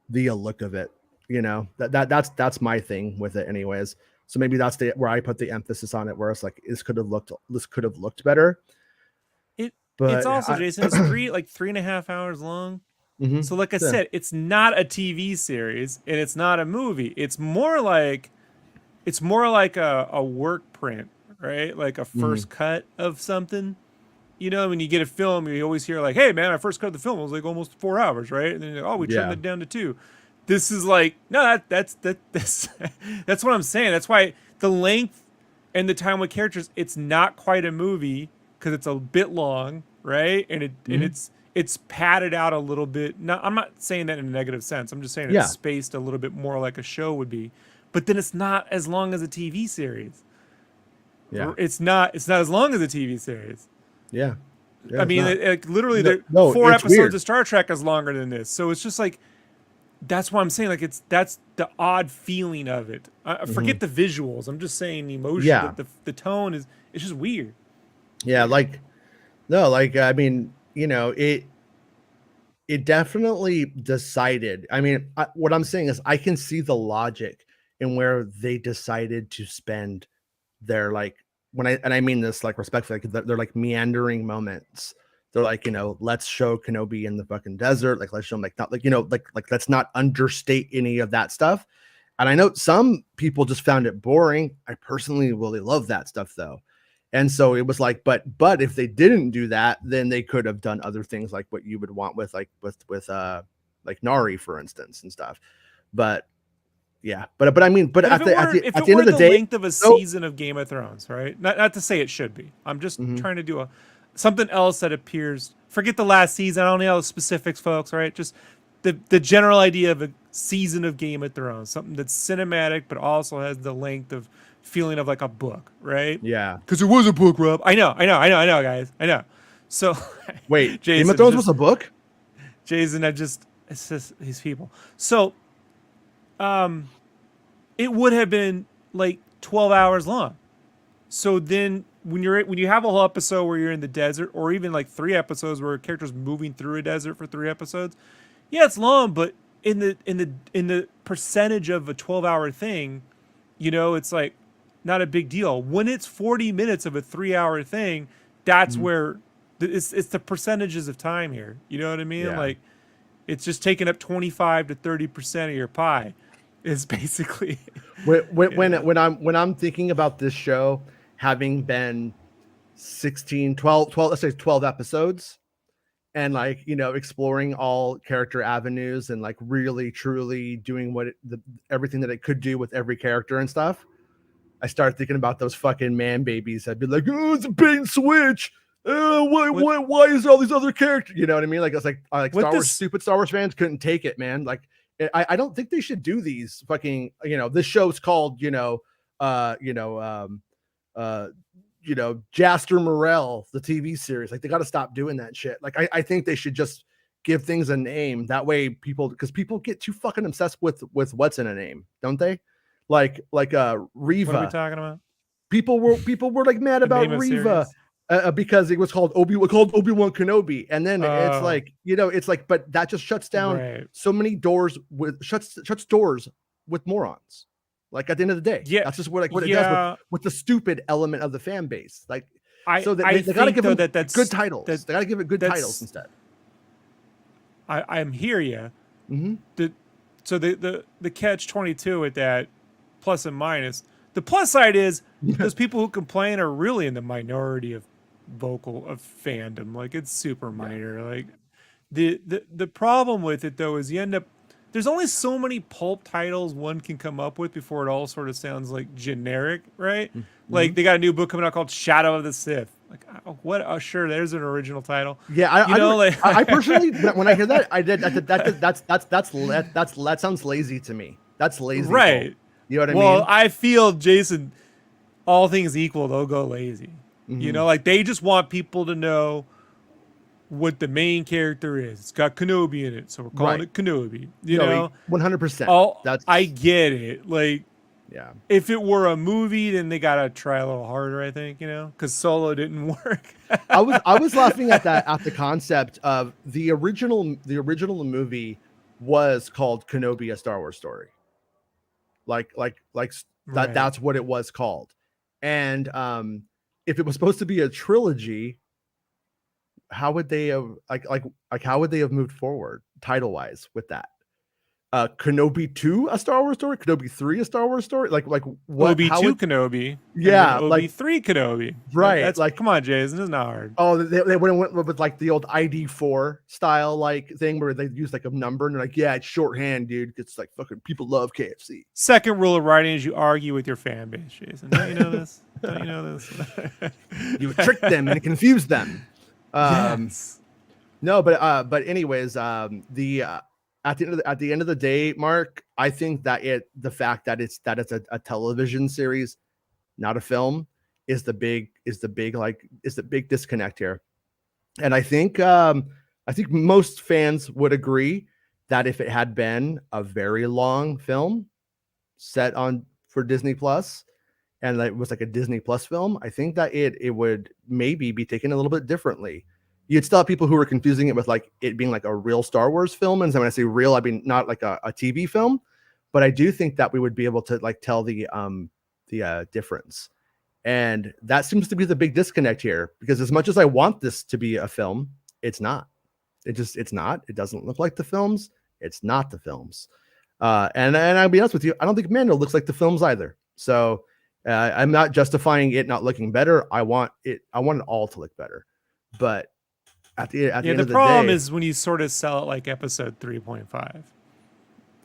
the look of it. That's my thing with it, anyways. So maybe that's where I put the emphasis on it, where it's like this could have looked better. It's also Jason. It's 3.5 hours long. Mm-hmm. So like I Yeah. said, it's not a TV series and it's not a movie. It's more like a work print, right? Like a Mm-hmm. first cut of something. You know, when you get a film, you always hear like, "Hey, man, I first cut the film. It was like almost 4 hours, right?" And then you're like, "Oh, we trimmed Yeah. it down to 2." This is like, no, that's that's what I'm saying. That's why the length and the time with characters, it's not quite a movie because it's a bit long, right? And Mm-hmm. it's padded out a little bit. No, I'm not saying that in a negative sense. I'm just saying it's Yeah. spaced a little bit more like a show would be. But then it's not as long as a TV series. Yeah. It's not as long as a TV series. Yeah. Yeah. I It's mean, not. literally, No, the no, 4 episodes it's of Star Trek is longer than this. So it's just like that's why I'm saying like that's the odd feeling of it. weird. Forget the visuals. I'm just saying the emotion. Yeah. The tone is it's just weird. Yeah. Like, no, like, I mean, it definitely decided. I mean, what I'm saying is I can see the logic in where they decided to spend their like and I mean this like respectfully, like they're like meandering moments. They're like, let's show Kenobi in the fucking desert. Like, let's show him like not like, like let's not understate any of that stuff. And I know some people just found it boring. I personally really love that stuff though. And so it was like, but if they didn't do that, then they could have done other things like what you would want with like with like Nari, for instance, and stuff. But yeah, but I mean, but But if at it the were if at it the end of were the the day, length of a no. season of Game of Thrones, right? Not to say it should be. I'm just Mhm. trying to do something else that appears. Forget the last season. I don't know the specifics, folks. Right? Just the general idea of a season of Game of Thrones, something that's cinematic but also has the length of feeling of like a book, right? Yeah. Because it was a book, Rob. I know, guys. I know. So, Wait, Game of Jason, Thrones was a book? Jason, it's just these people. So, it would have been like 12 hours long. So then when you have a whole episode where you're in the desert, or even like 3 episodes where a character's moving through a desert for 3 episodes, yeah, it's long, but in the percentage of a 12-hour thing, it's like not a big deal. When it's 40 minutes of a 3-hour thing, that's Mhm. where it's the percentages of time here. You know what I mean? Yeah. Like it's just taking up 25 to 30% of your pie. Is basically, When you know. when I'm thinking about this show having been 16, 12, let's say 12 episodes, and like, exploring all character avenues and like really truly doing everything that it could do with every character and stuff, I start thinking about those fucking man babies. I'd be like, oh, it's a bait and switch. What Why is there all these other characters? You know what I mean? Like, it's like, what this Stupid Star Wars fans couldn't take it, man. Like, I don't think they should do these fucking, this show's called, uh, you know, um, uh, Jaster Morel, the TV series. Like, they got to stop doing that shit. Like, I think they should just give things a name. That way because people get too fucking obsessed with what's in a name, don't they? Like what are we Reva. talking about? People were like mad The about name of Reva series? because it was called Obi-Wan Kenobi, and then it's Oh, like, it's like, but that just shuts down right. so many doors with shuts doors with morons. Like, at the end of the day, Yeah, that's just what it does yeah. with the stupid element of the fan base. Like, I so that I they got to think give though them that good that's that titles. They got to give it good titles that's instead. I'm hear you. Mm-hmm. The so the catch 22 with that plus and minus. The plus side is those people who complain are really in the minority of fandom. Like it's super Yeah. minor. Like the problem with it though is you end up there's only so many pulp titles one can come up with before it all sort of sounds like generic, right? Mm-hmm. Like they got a new book coming out called Shadow of the Sith. Like what? Oh, sure, there's an original title. Yeah, You know, like I personally, when I hear that, that sounds lazy to me. That's lazy pulp. right. You know what I Well, mean? I feel Jason. All things equal, they'll go lazy. You Mm-hmm. know, like they just want people to know what the main character is. It's got Kenobi in it, so we're calling Right. it Kenobi. You No, know, 100%. oh, I That's get it. Like yeah. if it were a movie, then they gotta try a little harder. I think because Solo didn't work. I was laughing at the concept of the original movie was called Kenobi: A Star Wars Story. Like Right. that's what it was called. And if it was supposed to be a trilogy, how would they have how would they have moved forward title wise with that? Kenobi 2 a Star Wars story, Kenobi 3 a Star Wars story, like what, how Obi-2 would, Kenobi, and then yeah, like, Obi-3 Kenobi. right, That's like, come on, Jason, it's not hard. oh, they went with like the old ID4 style like thing where they use like a number and they're like, yeah, it's shorthand, dude. It's like fucking people love KFC. Second rule of writing is you argue with your fan base, Jason. Don't you know this? Don't you know this? You would trick them and confuse them. Yes. No, but anyways, the at the end of the day, Mark, I think that the fact that it's a television series, not a film, is the big disconnect here. And I think most fans would agree that if it had been a very long film set on for Disney Plus, and it was like a Disney Plus film, I think that it would maybe be taken a little bit differently. You'd still have people who were confusing it with like it being like a real Star Wars film. And so when I say real, I mean not like a TV film, but I do think that we would be able to like tell the difference. And that seems to be the big disconnect here, because as much as I want this to be a film, it's not. It's not. It doesn't look like the films. It's not the films. And I'll be honest with you, I don't think Mando looks like the films either. So I'm not justifying it not looking better. I want it all to look better. But at the end of the problem day, is when you sort of sell it like episode 3.5.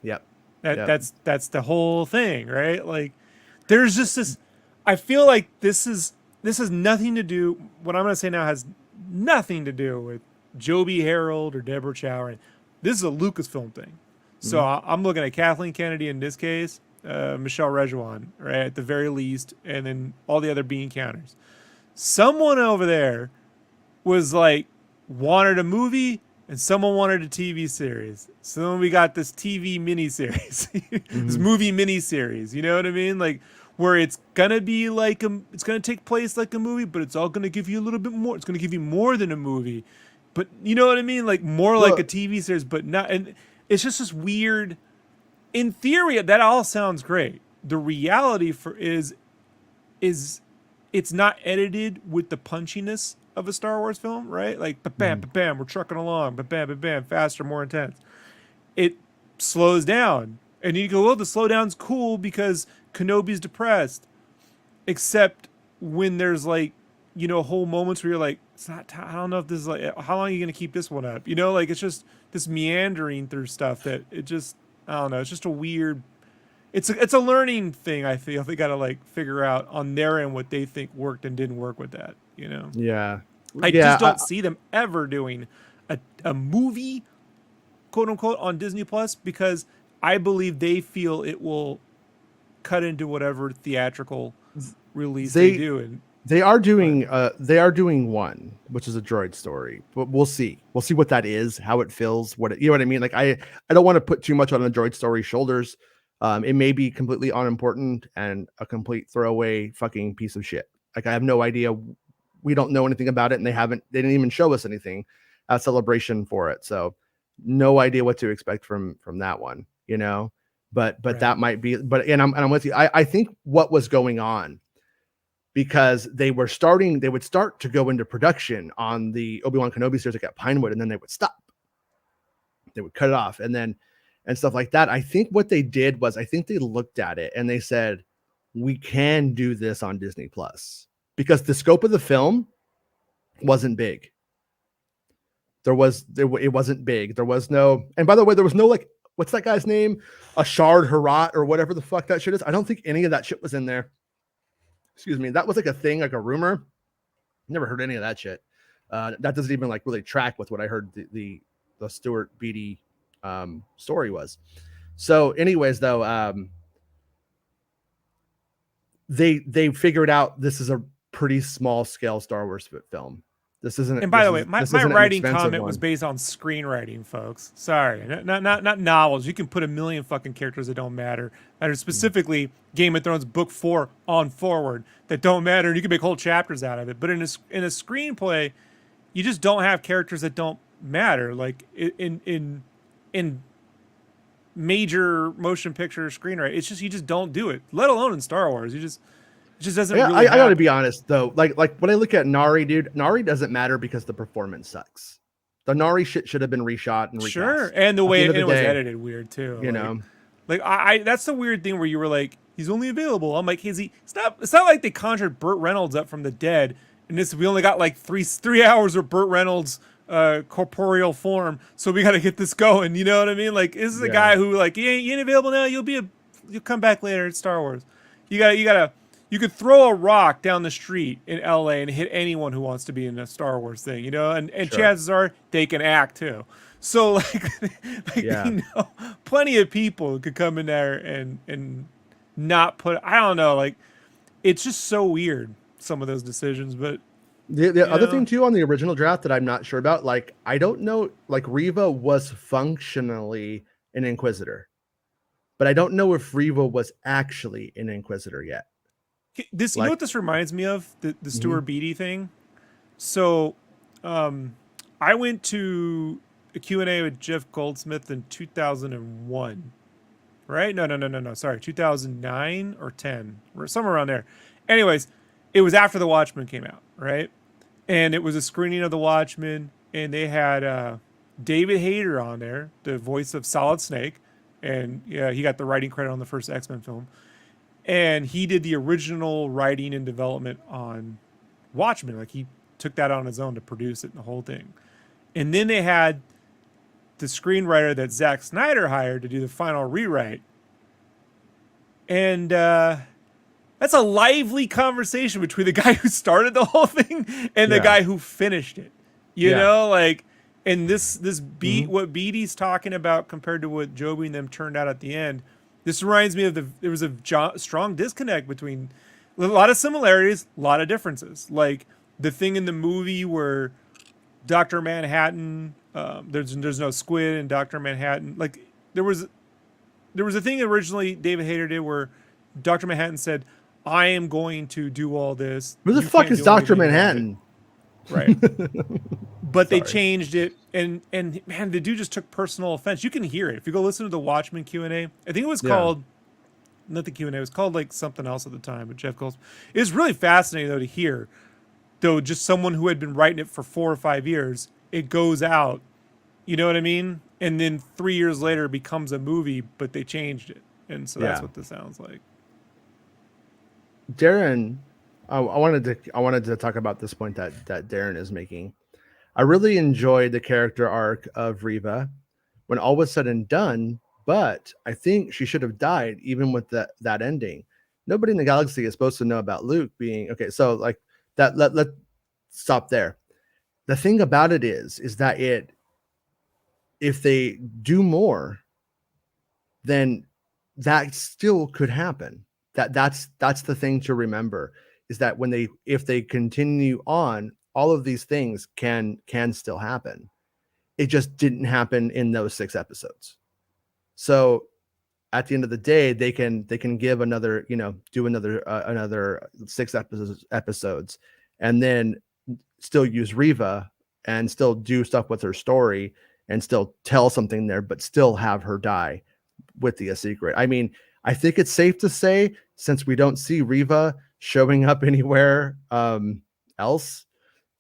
Yep. That's the whole thing, right? Like there's just this, I feel like this has nothing to do, what I'm going to say now has nothing to do with Joby Harold or Deborah Chow. This is a Lucasfilm thing. So I'm looking at Kathleen Kennedy in this case, Michelle Rejuan, right, at the very least, and then all the other bean counters. Someone over there was like, wanted a movie and someone wanted a TV series. So then we got this TV miniseries, this movie miniseries, you know what I mean? Like where it's going to be like, it's going to take place like a movie, but it's all going to give you a little bit more. It's going to give you more than a movie, but you know what I mean? Like more like a TV series, but not, and it's just this weird, in theory, that all sounds great. The reality is it's not edited with the punchiness of a Star Wars film, right? Like, bam, bam, we're trucking along, bam, bam, faster, more intense. It slows down. And you go, well, the slowdown's cool because Kenobi's depressed. Except when there's like, you know, whole moments where you're like, it's not, I don't know if this is like, how long are you going to keep this one up? You know, like it's just this meandering through stuff that it just, I don't know, it's just a weird, it's a learning thing. I feel they got to like figure out on their end what they think worked and didn't work with that, you know? Yeah. I just don't see them ever doing a movie, quote unquote, on Disney Plus, because I believe they feel it will cut into whatever theatrical release they do. And they are doing one, which is a droid story, but we'll see what that is, how it feels, you know what I mean? Like I don't want to put too much on a droid story's shoulders. It may be completely unimportant and a complete throwaway fucking piece of shit. Like I have no idea. We don't know anything about it, and they didn't even show us anything at Celebration for it. So no idea what to expect from that one, you know, but right. That might be, and I'm with you. I think what was going on, because they would start to go into production on the Obi-Wan Kenobi series like at Pinewood, and then they would stop. They would cut it off and stuff like that. I think what they did was, I think they looked at it and they said, we can do this on Disney Plus, because the scope of the film wasn't big. It wasn't big. There was no, and by the way, there was no like, what's that guy's name? Ashard Harat or whatever the fuck that shit is. I don't think any of that shit was in there. Excuse me. That was like a thing, like a rumor. Never heard any of that shit. That doesn't even like really track with what I heard the Stuart Beatty story was. So anyways, though, they figured out this is a pretty small scale Star Wars film. This isn't. And by the way, my writing comment was based on screenwriting, folks. Sorry, not novels. You can put a million fucking characters that don't matter. That are specifically Game of Thrones book 4 on forward that don't matter, and you can make whole chapters out of it. But in a screenplay, you just don't have characters that don't matter. Like in major motion picture screenwriting, it's just, you just don't do it. Let alone in Star Wars, you just, It just doesn't I, really I gotta happen. be honest though. Like when I look at Nari, dude, Nari doesn't matter because the performance sucks. The Nari shit should have been reshot and Sure, recast. and the At the way end of and the it was day, edited weird too. you know, Like I that's the weird thing where you were like, he's only available. I'm like, is he? It's not like they conjured Burt Reynolds up from the dead, and this we only got like three hours of Burt Reynolds corporeal form, so we got to get this going. You know what I mean? Like this is a yeah, guy who like you ain't available now. You'll come back later at Star Wars. You gotta you could throw a rock down the street in LA and hit anyone who wants to be in a Star Wars thing, you know, and sure, chances are they can act too. So like like they yeah. know plenty of people who could come in there and not put I don't know, like it's just so weird some of those decisions, but The you other thing know, too on the original draft that I'm not sure about, like I don't know, like Reva was functionally an Inquisitor, but I don't know if Reva was actually an Inquisitor yet. this you know Like, what this reminds me of? The mhm, Stuart Beatty thing. So I went to a Q&A with Jeff Goldsmith in 2001, right? No. Sorry, 2009 or 10, or somewhere around there. Anyways, it was after The Watchmen came out, right? And it was a screening of The Watchmen, and they had David Hayter on there, the voice of Solid Snake, and yeah, he got the writing credit on the first X-Men film, and he did the original writing and development on Watchmen. Like he took that on his own to produce it and the whole thing. And then they had the screenwriter that Zack Snyder hired to do the final rewrite. And that's a lively conversation between the guy who started the whole thing and the yeah, guy who finished it. You yeah, know, like, and this beat mhm, what Beatty's talking about compared to what Joby and them turned out at the end. This reminds me of there was a strong disconnect between a lot of similarities, a lot of differences. Like the thing in the movie where Doctor Manhattan, there's no squid in Doctor Manhattan. Like there was there was a thing originally David Hayter did where Doctor Manhattan said, "I am going to do all this. who the You fuck can't is do Doctor anything about it." Manhattan? Right. But they Sorry. changed it, and man, the dude just took personal offense. You can hear it if you go listen to the Watchmen Q&A. I think it was Yeah, called not the Q&A. It was called like something else at the time. But Jeff Goldblum. It was really fascinating though to hear, though, just someone who had been writing it for 4 or 5 years. It goes out, you know what I mean, and then 3 years later it becomes a movie, but they changed it, and so that's yeah. what this sounds like. Darren, I wanted to talk about this point that Darren is making. I really enjoyed the character arc of Reva when all was said and done, but I think she should have died even with that ending. Nobody in the galaxy is supposed to know about Luke being okay. So like that, let stop there. The thing about it is that if they do more, then that still could happen. That's the thing to remember is that when they if they continue on, all of these things can still happen. It just didn't happen in those 6 episodes. So at the end of the day, they can give another, do another 6 episodes, and then still use Reva and still do stuff with her story and still tell something there, but still have her die with the secret. I mean, I think it's safe to say since we don't see Reva showing up anywhere else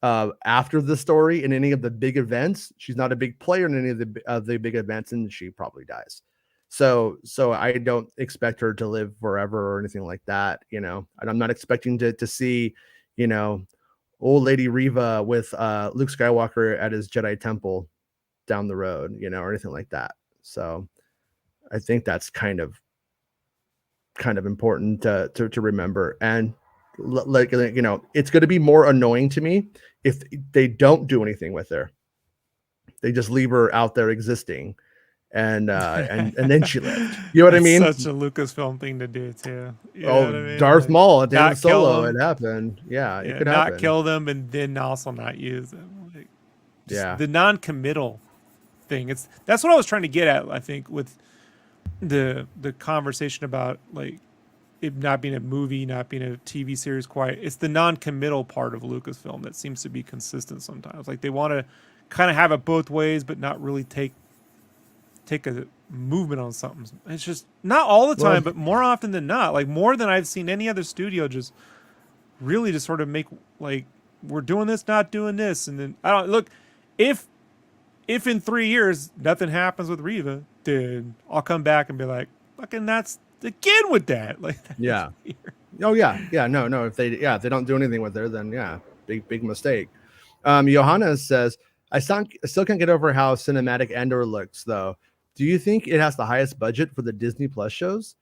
after the story in any of the big events, she's not a big player in any of the big events, and she probably dies. So I don't expect her to live forever or anything like that, and I'm not expecting to see, you know, old lady Reva with Luke Skywalker at his Jedi temple down the road, or anything like that. So I think that's kind of important to remember. And like, it's going to be more annoying to me if they don't do anything with her. They just leave her out there existing, and then she lived. You know what I That's mean? such a Lucasfilm thing to do too. You know Oh, what I mean? Darth Like Maul at the end of not kill Solo, it them, happened. Yeah, it yeah, could not happen. kill them, and then also not use them. Like just Yeah, the non-committal thing. That's what I was trying to get at. I think with the conversation about like it not being a movie, not being a TV series, quite. It's the non-committal part of Lucasfilm that seems to be consistent sometimes. Like they want to kind of have it both ways, but not really take a movement on something. It's just not all the Well, time, but more often than not, like more than I've seen any other studio just really just sort of make like we're doing this, not doing this, and then I don't look if in 3 years nothing happens with Reva, then I'll come back and be like, fucking that's again with that. Like that is yeah. weird. Oh yeah. No. If they don't do anything with her, then yeah, big mistake. Johanna says, I still can't get over how cinematic Andor looks though. Do you think it has the highest budget for the Disney Plus shows?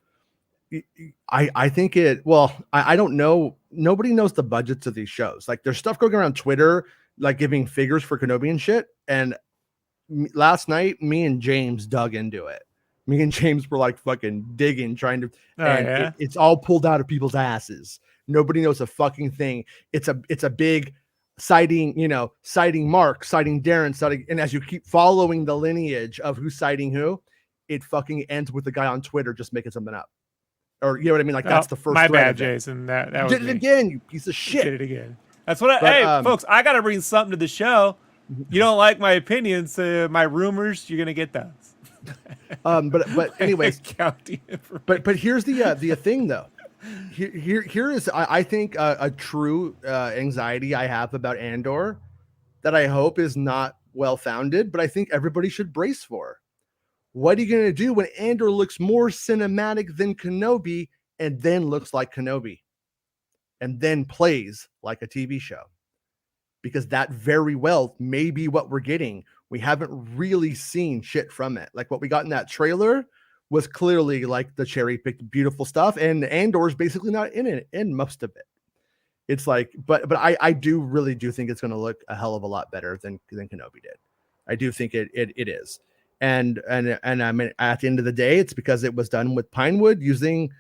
I think it. Well, I don't know. Nobody knows the budgets of these shows. Like there's stuff going around Twitter, like giving figures for Kenobi and shit. And last night, me and James dug into it. Me and James were like fucking digging, trying to, Oh and yeah. it's all pulled out of people's asses. Nobody knows a fucking thing. It's a big citing, citing Mark, citing Darren, citing, and as you keep following the lineage of who's citing who, it fucking ends with the guy on Twitter just making something up. Or you know what I mean? Like that's the first my thread bad, of it. Jason. That You was did it me. again, you piece of shit. Did it again. That's what But, hey, folks, I gotta bring something to the show. You don't like my opinions, my rumors, you're gonna get those. but anyways, county but here's the thing though. Here is I think a true anxiety I have about Andor that I hope is not well founded, but I think everybody should brace for. What are you gonna do when Andor looks more cinematic than Kenobi and then looks like Kenobi and then plays like a TV show? Because that very well may be what we're getting. We haven't really seen shit from it. Like what we got in that trailer was clearly like the cherry picked beautiful stuff, and Andor's basically not in it in most of it. It's like, but I do really do think it's going to look a hell of a lot better than Kenobi did. I do think it is, and I mean at the end of the day, it's because it was done with Pinewood using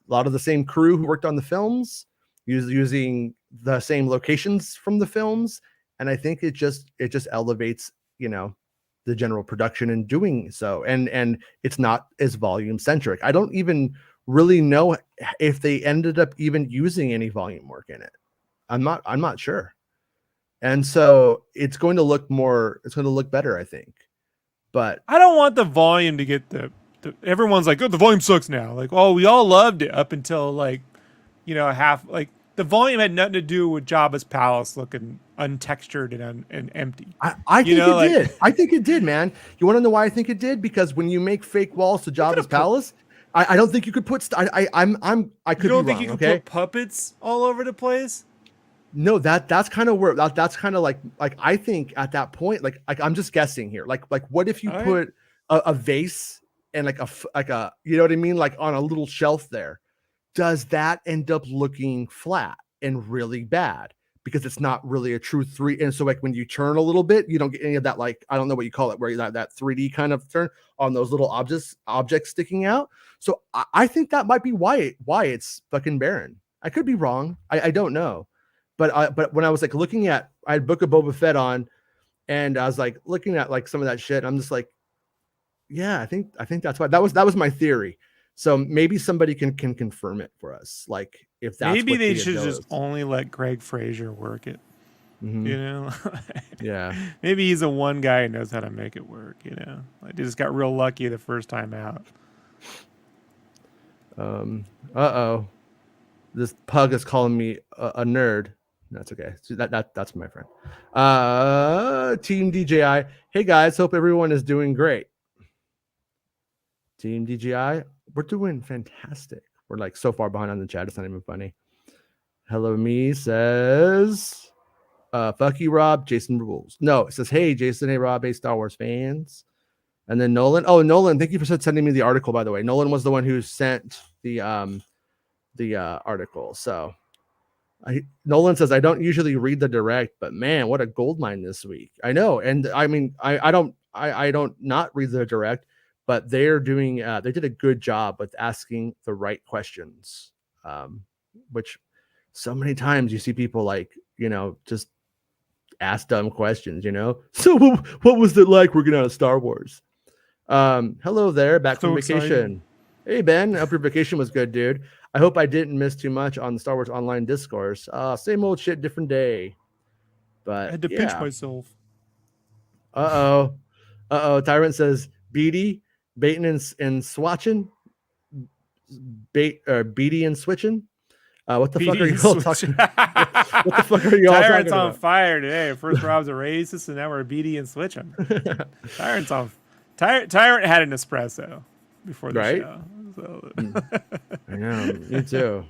a lot of the same crew who worked on the films, using the same locations from the films, and I think it just elevates the general production in doing so, and it's not as volume centric. I don't even really know if they ended up even using any volume work in it. I'm not sure, and so it's going to look better, I think. But I don't want the volume to get the everyone's like, oh, the volume sucks now. Like, oh, we all loved it up until like, half like the volume had nothing to do with Jabba's palace looking untextured and empty. I think it did. I think it did, man. You want to know why I think it did? Because when you make fake walls to Jabba's palace, I don't think you could put. I could You don't be think wrong, you could okay? put puppets all over the place? No, that's kind of where that's kind of like I think at that point, like I'm just guessing here. Like what if you All right. put a vase and like a you know what I mean, like on a little shelf there? Does that end up looking flat and really bad because it's not really a true three? And so like when you turn a little bit, you don't get any of that, like I don't know what you call it, where that 3D kind of turn on those little objects sticking out. So I think that might be why it's fucking barren. I could be wrong. I don't know. But when I was like looking at, I had Book of Boba Fett on, and I was like looking at like some of that shit. And I'm just like, yeah, I think that's why that was my theory. So maybe somebody can confirm it for us. Like if that's Maybe what they the should deal just is. only let Greg Fraser work it. Mhm. Yeah. Maybe he's the one guy who knows how to make it work. Like they just got real lucky the first time out. Uh-oh. This pug is calling me a nerd. That's okay. So that's my friend. Team DJI. Hey guys, hope everyone is doing great. Team DJI, we're doing fantastic. We're like so far behind on the chat, it's not even funny. Hello me says fuck you, Rob. Jason rules. No, it says, hey Jason, hey Rob, hey Star Wars fans. And then Nolan. Oh, Nolan, thank you for sending me the article, by the way. Nolan was the one who sent the article. So Nolan says, I don't usually read the direct, but man, what a gold mine this week. I know. And I mean, I don't not read the direct, but they're doing they did a good job with asking the right questions. Which so many times you see people like, just ask dumb questions, So what was it like working on a Star Wars? Hello there, back So from vacation. exciting. Hey Ben, I hope your vacation was good, dude. I hope I didn't miss too much on the Star Wars online discourse. Same old shit, different day. But I had to pinch myself. Uh-oh. Tyrant says, Beatty, baiting and swatching, beating and switching. What the fuck are you all talking? What the fuck are you all Tyrant's talking on about? fire today. First Rob's a racist, and now we're beating and switching. Tyrant's on. Tyrant had an espresso before the Right? show. So. I know. Me too.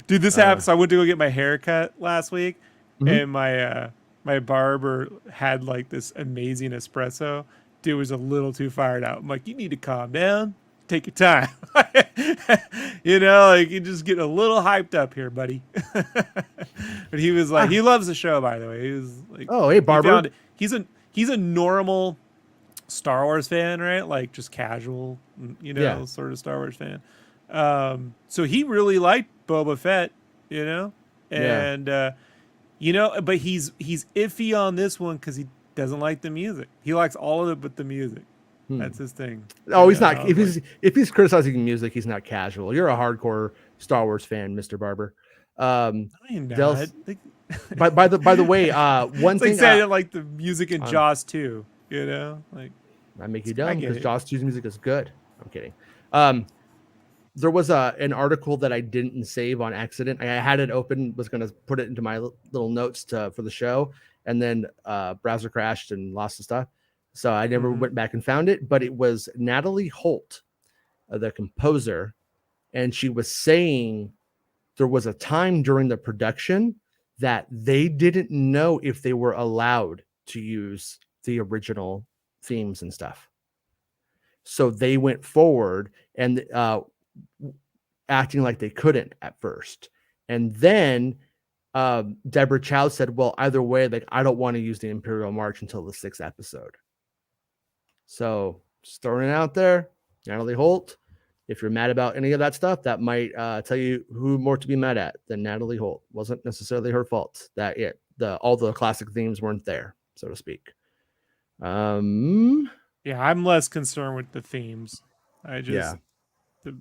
Dude, this happened. So I went to go get my hair cut last week, Mhm. and my barber had like this amazing espresso. Dude was a little too fired out. I'm like, you need to calm down. Take your time. Like you just get a little hyped up here, buddy. But he was like, he loves the show, by the way. He was like, Oh, hey, barber. He's a normal Star Wars fan, right? Like just casual, Yeah. sort of Star Wars fan. So he really liked Boba Fett, and but he's iffy on this one because he doesn't like the music. He likes all of it but the music. That's his thing. Oh, he's not. If he's criticizing music, he's not casual. You're a hardcore Star Wars fan, Mr. Barber. I am not. By the way, one it's thing like saying I didn't like the music in Jaws too. Like I make you dumb because it. Jaws 2's music is good. I'm kidding. There was an article that I didn't save on accident. I had it open, was going to put it into my little notes for the show, and then browser crashed and lost the stuff. So I never went back and found it, but it was Natalie Holt, the composer, and she was saying there was a time during the production that they didn't know if they were allowed to use the original themes and stuff. So they went forward and acting like they couldn't at first. And then Deborah Chow said, well, either way, like, I don't want to use the Imperial March until the 6th episode. So just throwing it out there, Natalie Holt, if you're mad about any of that stuff, that might tell you who more to be mad at than Natalie Holt. Wasn't necessarily her fault that all the classic themes weren't there, so to speak. Yeah, I'm less concerned with the themes. I just, I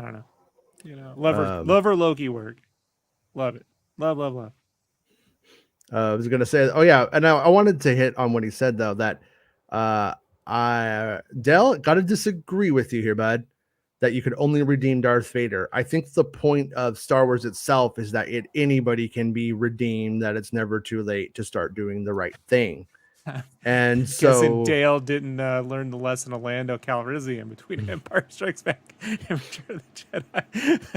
don't know. Love her Loki work. Love it. Love. I was gonna say, oh yeah, and I wanted to hit on what he said though, that Dell, gotta disagree with you here, bud, that you could only redeem Darth Vader. I think the point of Star Wars itself is that anybody can be redeemed, that it's never too late to start doing the right thing. And so guessing Dale didn't learn the lesson of Lando Calrissian between Empire Strikes Back and Return of the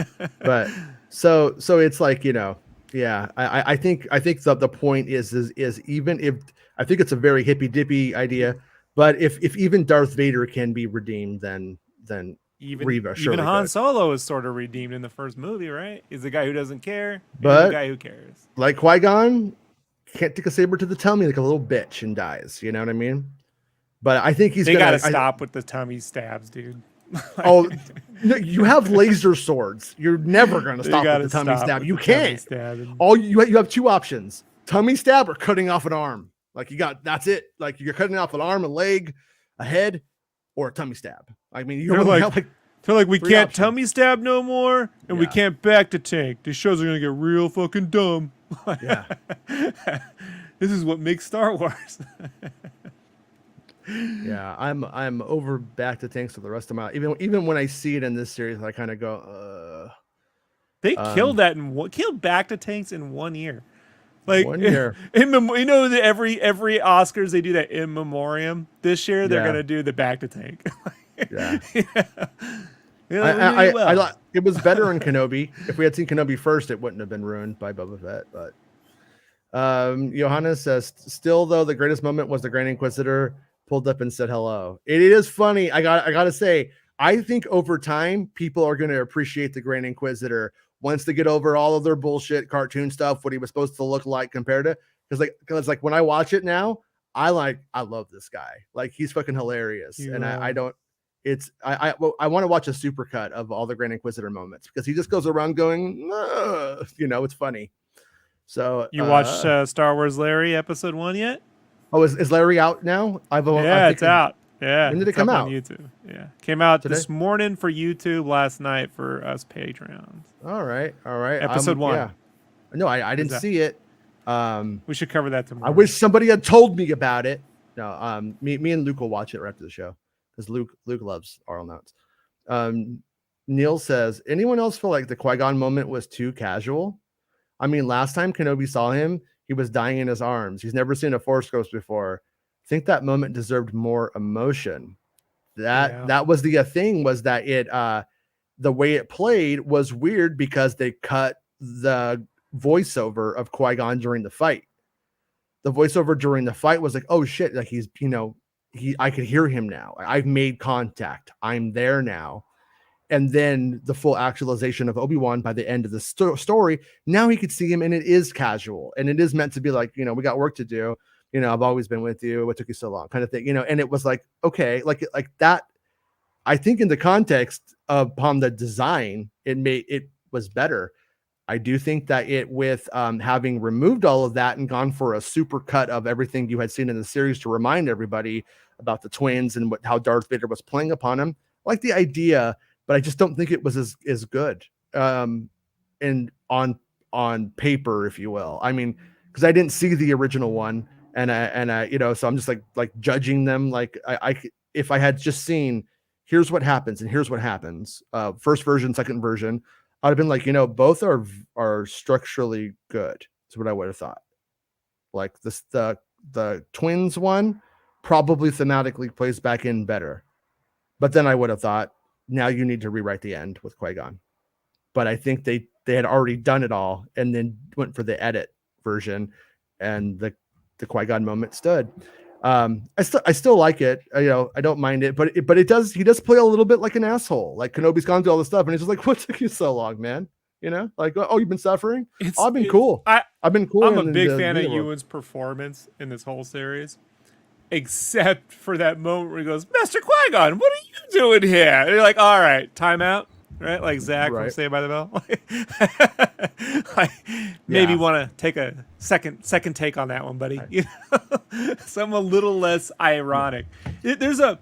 Jedi. But so it's like, yeah, I think the point is even if I think it's a very hippy dippy idea, but if even Darth Vader can be redeemed, then Reva surely even Han could. Solo is sort of redeemed in the first movie, right? He's the guy who doesn't care, but the guy who cares. Like Qui-Gon can't take a saber to the tummy like a little bitch and dies. You know what I mean? But I think they gotta stop with the tummy stabs, dude. Oh, no, you have laser swords. You're never gonna stop with the tummy stab. You can't. You have two options: tummy stab or cutting off an arm. Like that's it. Like you're cutting off an arm, a leg, a head, or a tummy stab. I mean, they're like we can't options. Tummy stab no more, and we can't back to tank. These shows are gonna get real fucking dumb. Yeah. This is what makes Star Wars. Yeah, I'm over back to tanks for the rest of my even when I see it in this series, I kind of go, They killed back to tanks in 1 year. Like 1 year. That every Oscars they do that in memoriam. This year they're gonna do the back to tank. Yeah. Well. It was better in Kenobi. If we had seen Kenobi first, it wouldn't have been ruined by Boba Fett. But Johannes says, still though, the greatest moment was the Grand Inquisitor pulled up and said hello. It is funny. I gotta say, I think over time people are going to appreciate the Grand Inquisitor once they get over all of their bullshit cartoon stuff, what he was supposed to look like compared to, because when I watch it now, I love this guy. Like, he's fucking hilarious. I want to watch a supercut of all the Grand Inquisitor moments because he just goes around going, it's funny. So you watched Star Wars Larry episode 1 yet? Oh, is Larry out now? It's out. Yeah. When did it come out? On YouTube. Yeah. Came out today? This morning for YouTube, last night for us Patreons. All right. Episode 1. Yeah. No, I didn't see it. We should cover that tomorrow. I wish somebody had told me about it. No, me and Luke will watch it right after the show because Luke loves oral notes. Neil says, anyone else feel like the Qui-Gon moment was too casual? I mean, last time Kenobi saw him, he was dying in his arms. He's never seen a Force ghost before. I think that moment deserved more emotion. That was the thing, was that it the way it played was weird because they cut the voiceover of Qui-Gon during the fight. The voiceover during the fight was like, oh shit, like he's, I could hear him now. I've made contact. I'm there now. And then the full actualization of Obi-Wan by the end of the story, now he could see him, and it is casual, and it is meant to be like, we got work to do. I've always been with you. What took you so long? Kind of thing, and it was like, okay, like that. I think in the context upon the design, it was better. I do think that it, with having removed all of that and gone for a super cut of everything you had seen in the series to remind everybody about the twins and how Darth Vader was playing upon him, I like the idea, but I just don't think it was as good. And on paper, if you will. I mean, because I didn't see the original one, and I so I'm just like judging them. Like if I had just seen, here's what happens and here's what happens, first version, second version, I'd have been like, both are structurally good. That's what I would have thought. Like this, the twins one probably thematically plays back in better, but then I would have thought, now you need to rewrite the end with Qui-Gon. But I think they had already done it all and then went for the edit version, and the Qui-Gon moment stood. I still like it. I don't mind it, but he does play a little bit like an asshole. Like Kenobi's gone through all this stuff, and he's just like, "What took you so long, man?" Like, "Oh, you've been suffering. I've been cool. I've been cool." I'm a big fan of Ewan's performance in this whole series, except for that moment where he goes, "Master Qui-Gon, what are you doing here?" And you're like, "All right, time out." Right, like Zach from Saved by the Bell. Maybe want to take a second take on that one, buddy. Some a little less ironic. There's a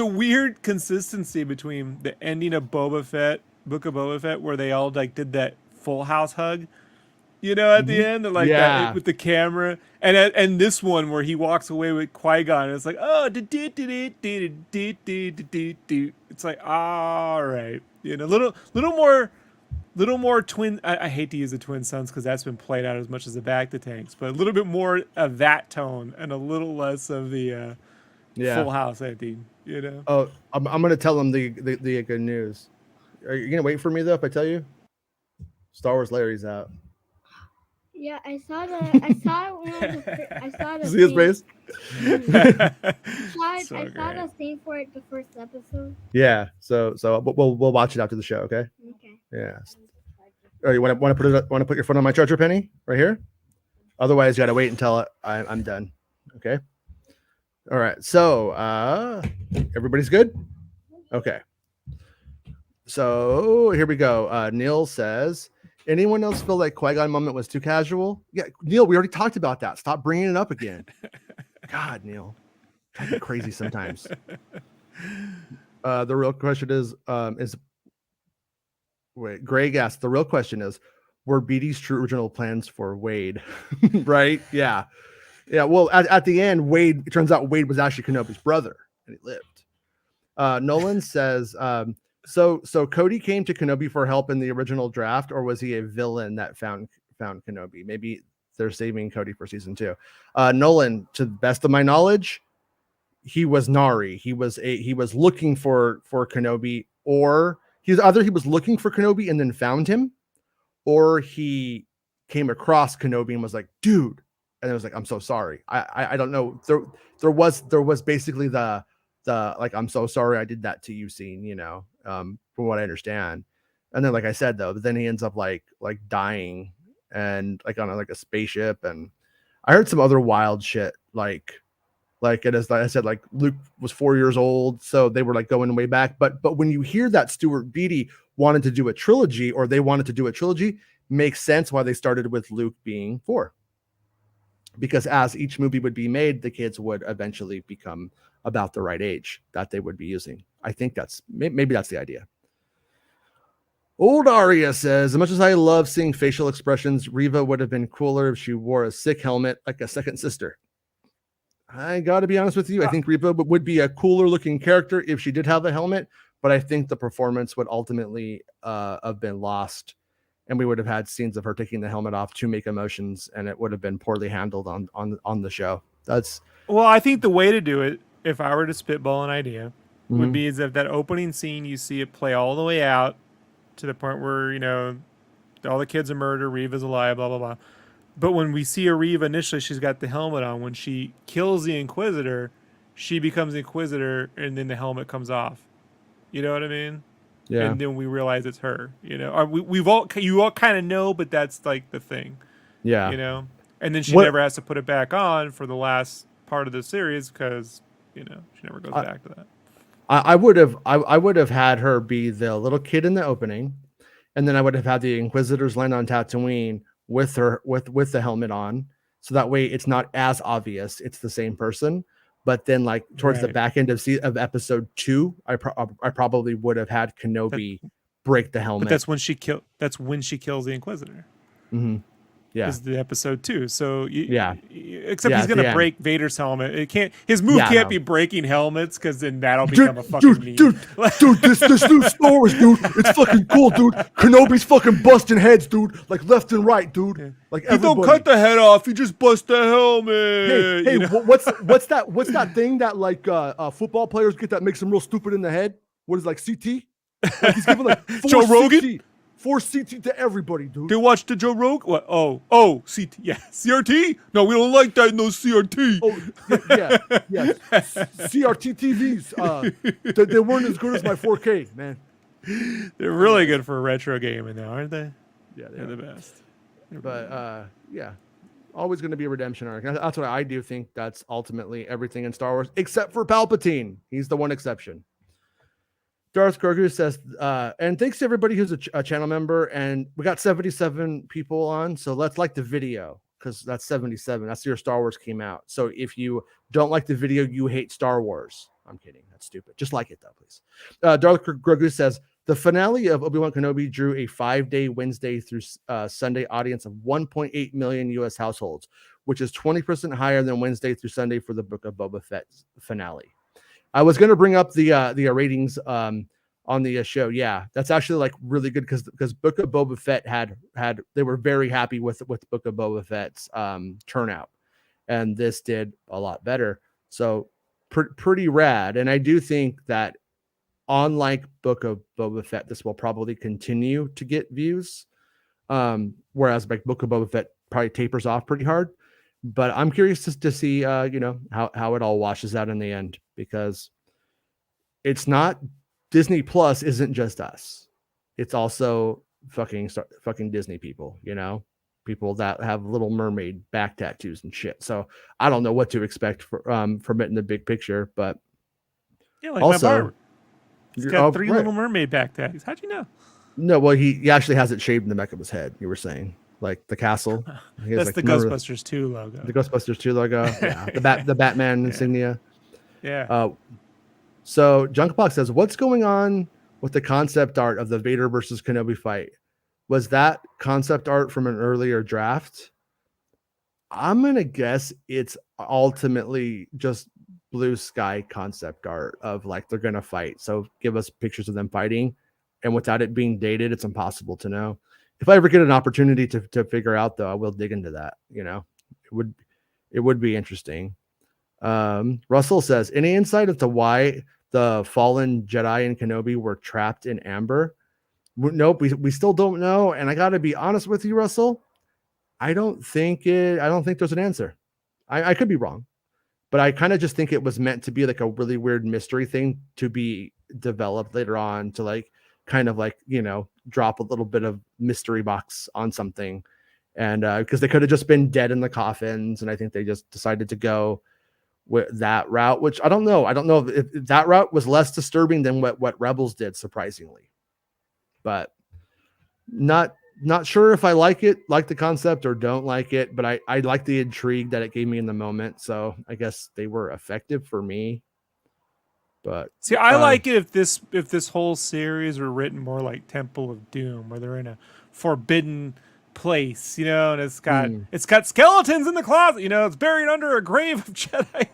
weird consistency between the ending of Book of Boba Fett, where they all like did that Full House hug, at the end, and like that with the camera, and this one where he walks away with Qui-Gon, and it's like, oh, it's like, all right, little more twin. I hate to use the twin sons because that's been played out as much as the Bacta tanks, but a little bit more of that tone and a little less of the Full House ending. Oh, I'm gonna tell them the good news. Are you gonna wait for me though if I tell you? Star Wars Larry's out. Yeah, I saw that. I saw the See his face? I saw the scene for it the first episode. Yeah, so we'll watch it after the show, okay? Okay. Yeah. Oh, you want to put your foot on my charger, Penny, right here? Otherwise, you got to wait until I'm done. Okay. All right. So everybody's good. Okay. So here we go. Neil says, anyone else feel like Qui-Gon moment was too casual? Yeah, Neil, we already talked about that. Stop bringing it up again. God, Neil, drive me crazy sometimes. The real question is wait, Greg asked, the real question is, were BD's true original plans for Wade? Right? Yeah. Well, at the end, it turns out Wade was actually Kenobi's brother, and he lived. Nolan says, so Cody came to Kenobi for help in the original draft, or was he a villain that found Kenobi? Maybe they're saving Cody for season 2. Nolan, to the best of my knowledge, he was Nari. He was looking for Kenobi, or he was looking for Kenobi and then found him, or he came across Kenobi and was like, dude, and it was like, I'm so sorry. I don't know. There was basically the like, I'm so sorry I did that to you scene, from what I understand. And then, like I said, though, but then he ends up like dying and like on a spaceship. And I heard some other wild shit, like as I said, like Luke was 4 years old, so they were like going way back. But when you hear that Stuart Beatty wanted to do a trilogy, or they wanted to do a trilogy, makes sense why they started with Luke being 4. Because as each movie would be made, the kids would eventually become about the right age that they would be using. I think maybe that's the idea. Old Aria says, as much as I love seeing facial expressions, Reva would have been cooler if she wore a sick helmet like a second sister. I got to be honest with you. I think Reva would be a cooler looking character if she did have the helmet, but I think the performance would ultimately have been lost, and we would have had scenes of her taking the helmet off to make emotions, and it would have been poorly handled on the show. That's Well, I think the way to do it, if I were to spitball an idea, would Mhm. be is that opening scene, you see it play all the way out to the point where, all the kids are murdered, Reva's alive, blah, blah, blah. But when we see a Reva initially, she's got the helmet on. When she kills the Inquisitor, she becomes Inquisitor, and then the helmet comes off. You know what I mean? Yeah. And then we realize it's her. Or you all kind of know, but that's like the thing. Yeah. And then she What never has to put it back on for the last part of the series because she never goes I, back to that. I would have had her be the little kid in the opening, and then I would have had the Inquisitors land on Tatooine with her with the helmet on, so that way it's not as obvious it's the same person. But then, like towards the Right. back end of episode 2, I probably would have had That, Kenobi break the but helmet. that's when she kills the Inquisitor. Mm-hmm. Yeah, Is the episode 2. So yeah, except yeah. he's At gonna the end. break Vader's helmet. It can't. His move Yeah, can't no. be breaking helmets because then that'll become a fucking meme. Dude, this new Star Wars, dude, it's fucking cool, dude. Kenobi's fucking busting heads, dude, like left and right, dude. Yeah. Like You don't everybody. cut the head off. You just bust the helmet. Hey, what's that thing that like football players get that makes them real stupid in the head? What is it, like CT? Like he's giving like Joe Rogan? 4 CT to everybody, dude. Do you watch the Joe Rogan? What? Oh, CT. Yeah, CRT. No, we don't like that. No CRT. Oh, yeah. CRT TVs. They weren't as good as my 4K, man. They're really good for retro gaming, though, aren't they? Yeah, They're the best. But yeah, always going to be a redemption arc. That's what I do think. That's ultimately everything in Star Wars, except for Palpatine. He's the one exception. Darth Grogu says, and thanks to everybody who's a channel member. And we got 77 people on, so let's like the video because that's 77. That's the year Star Wars came out. So if you don't like the video, you hate Star Wars. I'm kidding. That's stupid. Just like it though, please. Darth Grogu says the finale of Obi-Wan Kenobi drew a 5-day Wednesday through Sunday audience of 1.8 million U.S. households, which is 20% higher than Wednesday through Sunday for the Book of Boba Fett finale. I was going to bring up the ratings on the show. Yeah, that's actually like really good because Book of Boba Fett had they were very happy with Book of Boba Fett's turnout, and this did a lot better. So pretty rad. And I do think that unlike Book of Boba Fett, this will probably continue to get views. Whereas like Book of Boba Fett probably tapers off pretty hard. But I'm curious to see, how it all washes out in the end, because it's not Disney Plus isn't just us. It's also fucking Disney people, people that have Little Mermaid back tattoos and shit. So I don't know what to expect from it in the big picture, but yeah, like also, my barber. He's got 3 Little Mermaid back tattoos. How'd you know? No, well, he actually has it shaved in the back of his head. You were saying. Like the castle. That's the Ghostbusters 2 logo. The Ghostbusters 2 logo. Yeah. The Batman insignia. Yeah. So Junkbox says, what's going on with the concept art of the Vader versus Kenobi fight? Was that concept art from an earlier draft? I'm going to guess it's ultimately just blue sky concept art of like they're going to fight. So give us pictures of them fighting. And without it being dated, it's impossible to know. If I ever get an opportunity to figure out, though, I will dig into that. It would be interesting. Russell says, any insight into why the fallen Jedi and Kenobi were trapped in amber? Nope, we still don't know. And I got to be honest with you, Russell. I don't think there's an answer. I could be wrong, but I kind of just think it was meant to be like a really weird mystery thing to be developed later on to like kind of like, drop a little bit of mystery box on something. And because they could have just been dead in the coffins. And I think they just decided to go with that route, which I don't know. I don't know if that route was less disturbing than what Rebels did, surprisingly. But not sure if I like the concept or don't like it, but I like the intrigue that it gave me in the moment. So I guess they were effective for me. But see, I like it if this whole series were written more like Temple of Doom, where they're in a forbidden place, you know, and it's got Mm, skeletons in the closet, you know, it's buried under a grave of Jedi,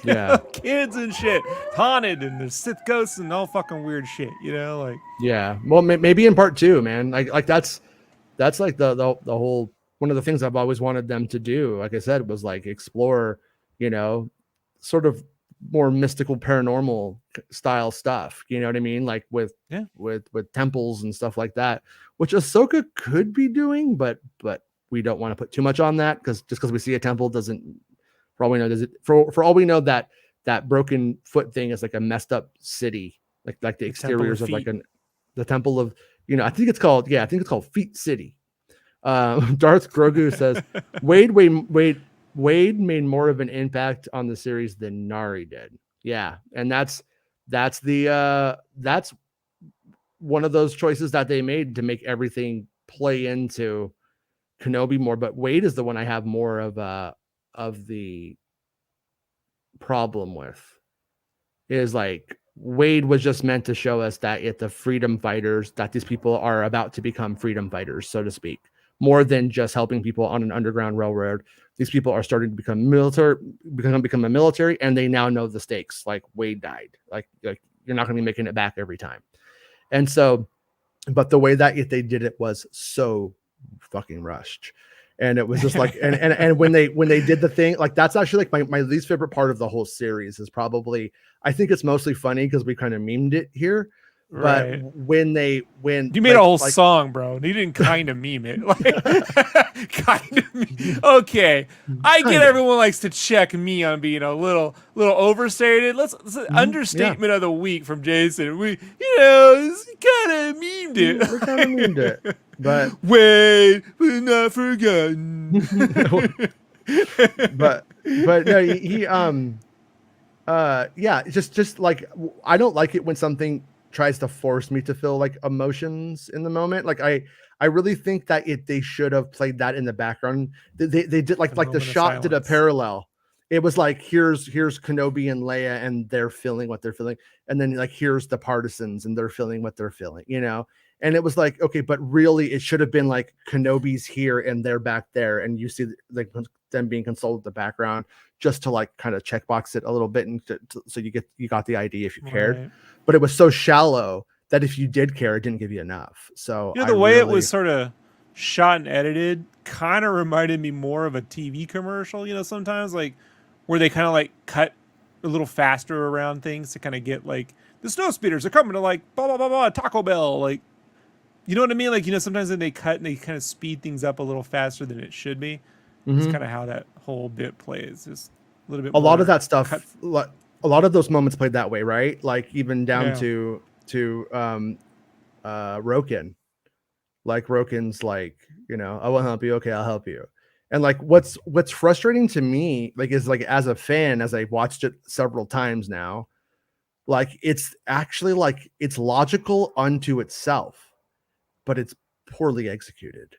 yeah. kids and shit. It's haunted and there's Sith ghosts and all fucking weird shit, you know, like Yeah. Well, maybe in part 2, man. Like that's like the whole one of the things I've always wanted them to do. Like I said, was like explore, you know, sort of more mystical paranormal style stuff. You know what I mean? Like yeah. with temples and stuff like that, which Ahsoka could be doing, but we don't want to put too much on that because just because we see a temple doesn't, for all we know, does it for all we know that broken foot thing is like a messed up city, like the The Temple of exteriors of like Feet. the temple of, you know, I think it's called Feet City. Darth Grogu says Wade made more of an impact on the series than Nari did. Yeah, and that's that's one of those choices that they made to make everything play into Kenobi more. But Wade is the one I have more of the problem with. Is like Wade was just meant to show us that it's the freedom fighters, that these people are about to become freedom fighters, so to speak, more than just helping people on an underground railroad. These people are starting to become become a military, and they now know the stakes. Like Wade died. Like you're not going to be making it back every time. And so, but the way that they did it was so fucking rushed. And it was just like, and when they did the thing, like that's actually like my least favorite part of the whole series is probably, I think it's mostly funny because we kind of memed it here. But Right. when You made a whole song, bro. And you didn't kind of meme it. Like, kind of okay. I get everyone likes to check me on being a little overstated. Let's understatement of the week from Jason. We, you know, kind of memed it. We kind of memed it. But wait, we're not forgotten. but no, he yeah, just like I don't like it when something tries to force me to feel like emotions in the moment. Like I really think that they should have played that in the background. They did like the shot did a parallel. It was like here's Kenobi and Leia and they're feeling what they're feeling, and then like here's the partisans and they're feeling what they're feeling, you know. And it was like, okay, but really it should have been like Kenobi's here and they're back there, and you see like them being consoled in the background just to like kind of checkbox it a little bit, and so you got the idea if you cared. Right. But it was so shallow that if you did care, it didn't give you enough. So you know, the way it was sort of shot and edited kind of reminded me more of a TV commercial. You know, sometimes like where they kind of like cut a little faster around things to kind of get like the snow speeders are coming to like blah blah blah blah Taco Bell, like, you know what I mean? Like, you know, sometimes then they cut and they kind of speed things up a little faster than it should be. It's kind of how that whole bit plays. Just a little bit. A lot of that stuff, a lot of those moments played that way, right? Like even down to Roken. Like Roken's like, you know, I will help you. Okay, I'll help you. And like what's frustrating to me, like, is like as a fan, as I watched it several times now, like it's actually like it's logical unto itself, but it's poorly executed.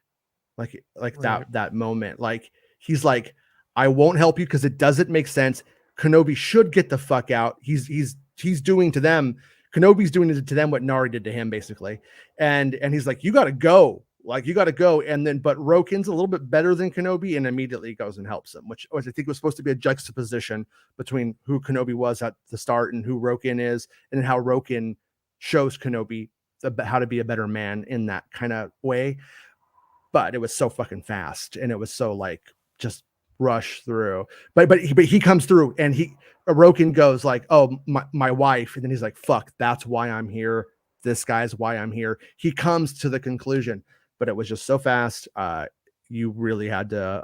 Like Right. that moment, like he's like, I won't help you because it doesn't make sense. Kenobi should get the fuck out. He's doing to them. Kenobi's doing to them what Nari did to him, basically. And he's like, you gotta go. Like you gotta go. And then but Roken's a little bit better than Kenobi and immediately goes and helps him, which I think was supposed to be a juxtaposition between who Kenobi was at the start and who Roken is, and how Roken shows Kenobi how to be a better man in that kind of way. But it was so fucking fast and it was so like just rush through. But he comes through and Roken goes like, oh, my wife. And then he's like, fuck, that's why I'm here. This guy's why I'm here. He comes to the conclusion, but it was just so fast. You really had to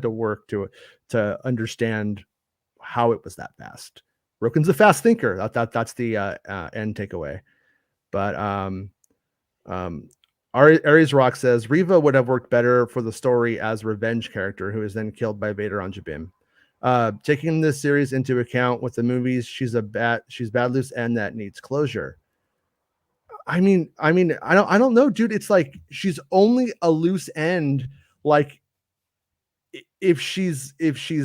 work to understand how it was that fast. Roken's a fast thinker. That's the end takeaway. But Aries Rock says Reva would have worked better for the story as revenge character who is then killed by Vader on Jabim. Taking this series into account with the movies, she's bad loose end that needs closure. I mean, I don't know, dude. It's like she's only a loose end, like if she's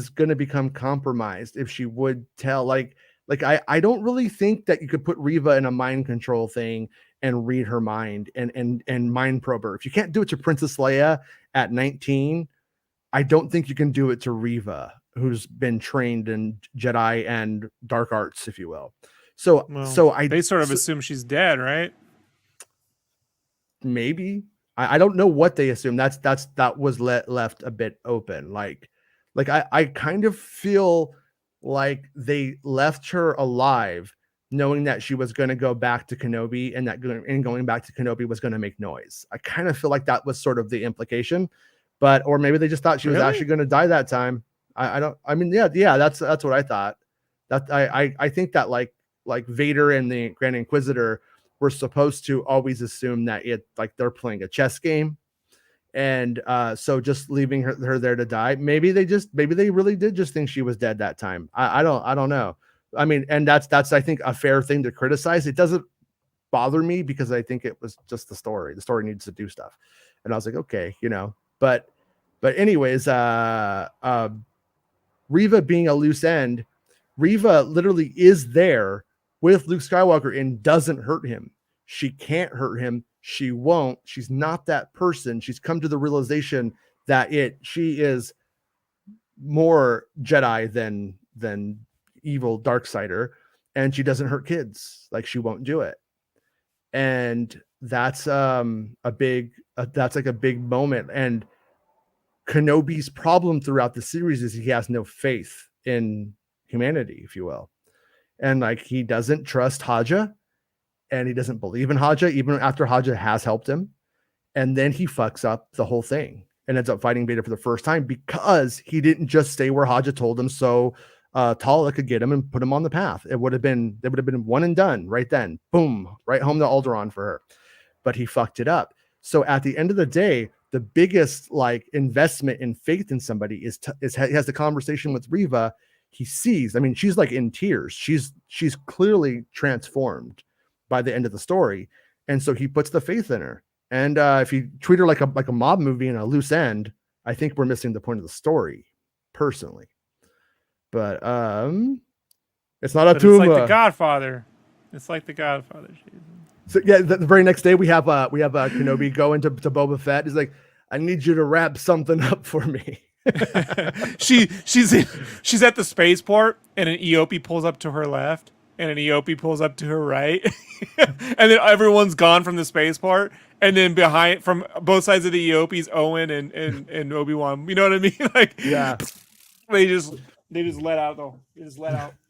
gonna become compromised, if she would tell, like I don't really think that you could put Reva in a mind control thing and read her mind and mind probe her. If you can't do it to Princess Leia at 19, I don't think you can do it to Reva, who's been trained in Jedi and dark arts, if you will. So they sort of assume she's dead, right? Maybe. I don't know what they assume. That was left a bit open. Like I kind of feel like they left her alive, knowing that she was going to go back to Kenobi, and that going back to Kenobi was going to make noise. I kind of feel like that was sort of the implication, or maybe they just thought she was actually going to die that time. Yeah, that's what I thought. That I think that like Vader and the Grand Inquisitor were supposed to always assume that they're playing a chess game, and so just leaving her there to die. Maybe they really did just think she was dead that time. I don't know. I mean, and that's I think a fair thing to criticize. It doesn't bother me because I think it was just the story. The story needs to do stuff, and I was like, okay, But anyways, Reva being a loose end, Reva literally is there with Luke Skywalker and doesn't hurt him. She can't hurt him. She won't. She's not that person. She's come to the realization that she is more Jedi than evil Darksider, and she doesn't hurt kids. Like, she won't do it. And that's a big moment. And Kenobi's problem throughout the series is he has no faith in humanity, if you will. And like, he doesn't trust Haja, and he doesn't believe in Haja, even after Haja has helped him. And then he fucks up the whole thing and ends up fighting Vader for the first time because he didn't just stay where Haja told him, so Tala could get him and put him on the path. It would have been one and done right then. Boom, right home to Alderaan for her. But he fucked it up. So at the end of the day, the biggest like investment in faith in somebody is he has the conversation with Reva. He sees, I mean, she's like in tears. She's clearly transformed by the end of the story. And so he puts the faith in her. And if you treat her like a mob movie and a loose end, I think we're missing the point of the story, personally. But it's not a tomb. It's like The Godfather. It's like The Godfather. So yeah, the very next day we have Kenobi go into Boba Fett. He's like, I need you to wrap something up for me. she's at the spaceport, and an EOP pulls up to her left, and an EOP pulls up to her right, and then everyone's gone from the spaceport, and then behind, from both sides of the EOPs, Owen and Obi-Wan. You know what I mean? Like, yeah, they just let out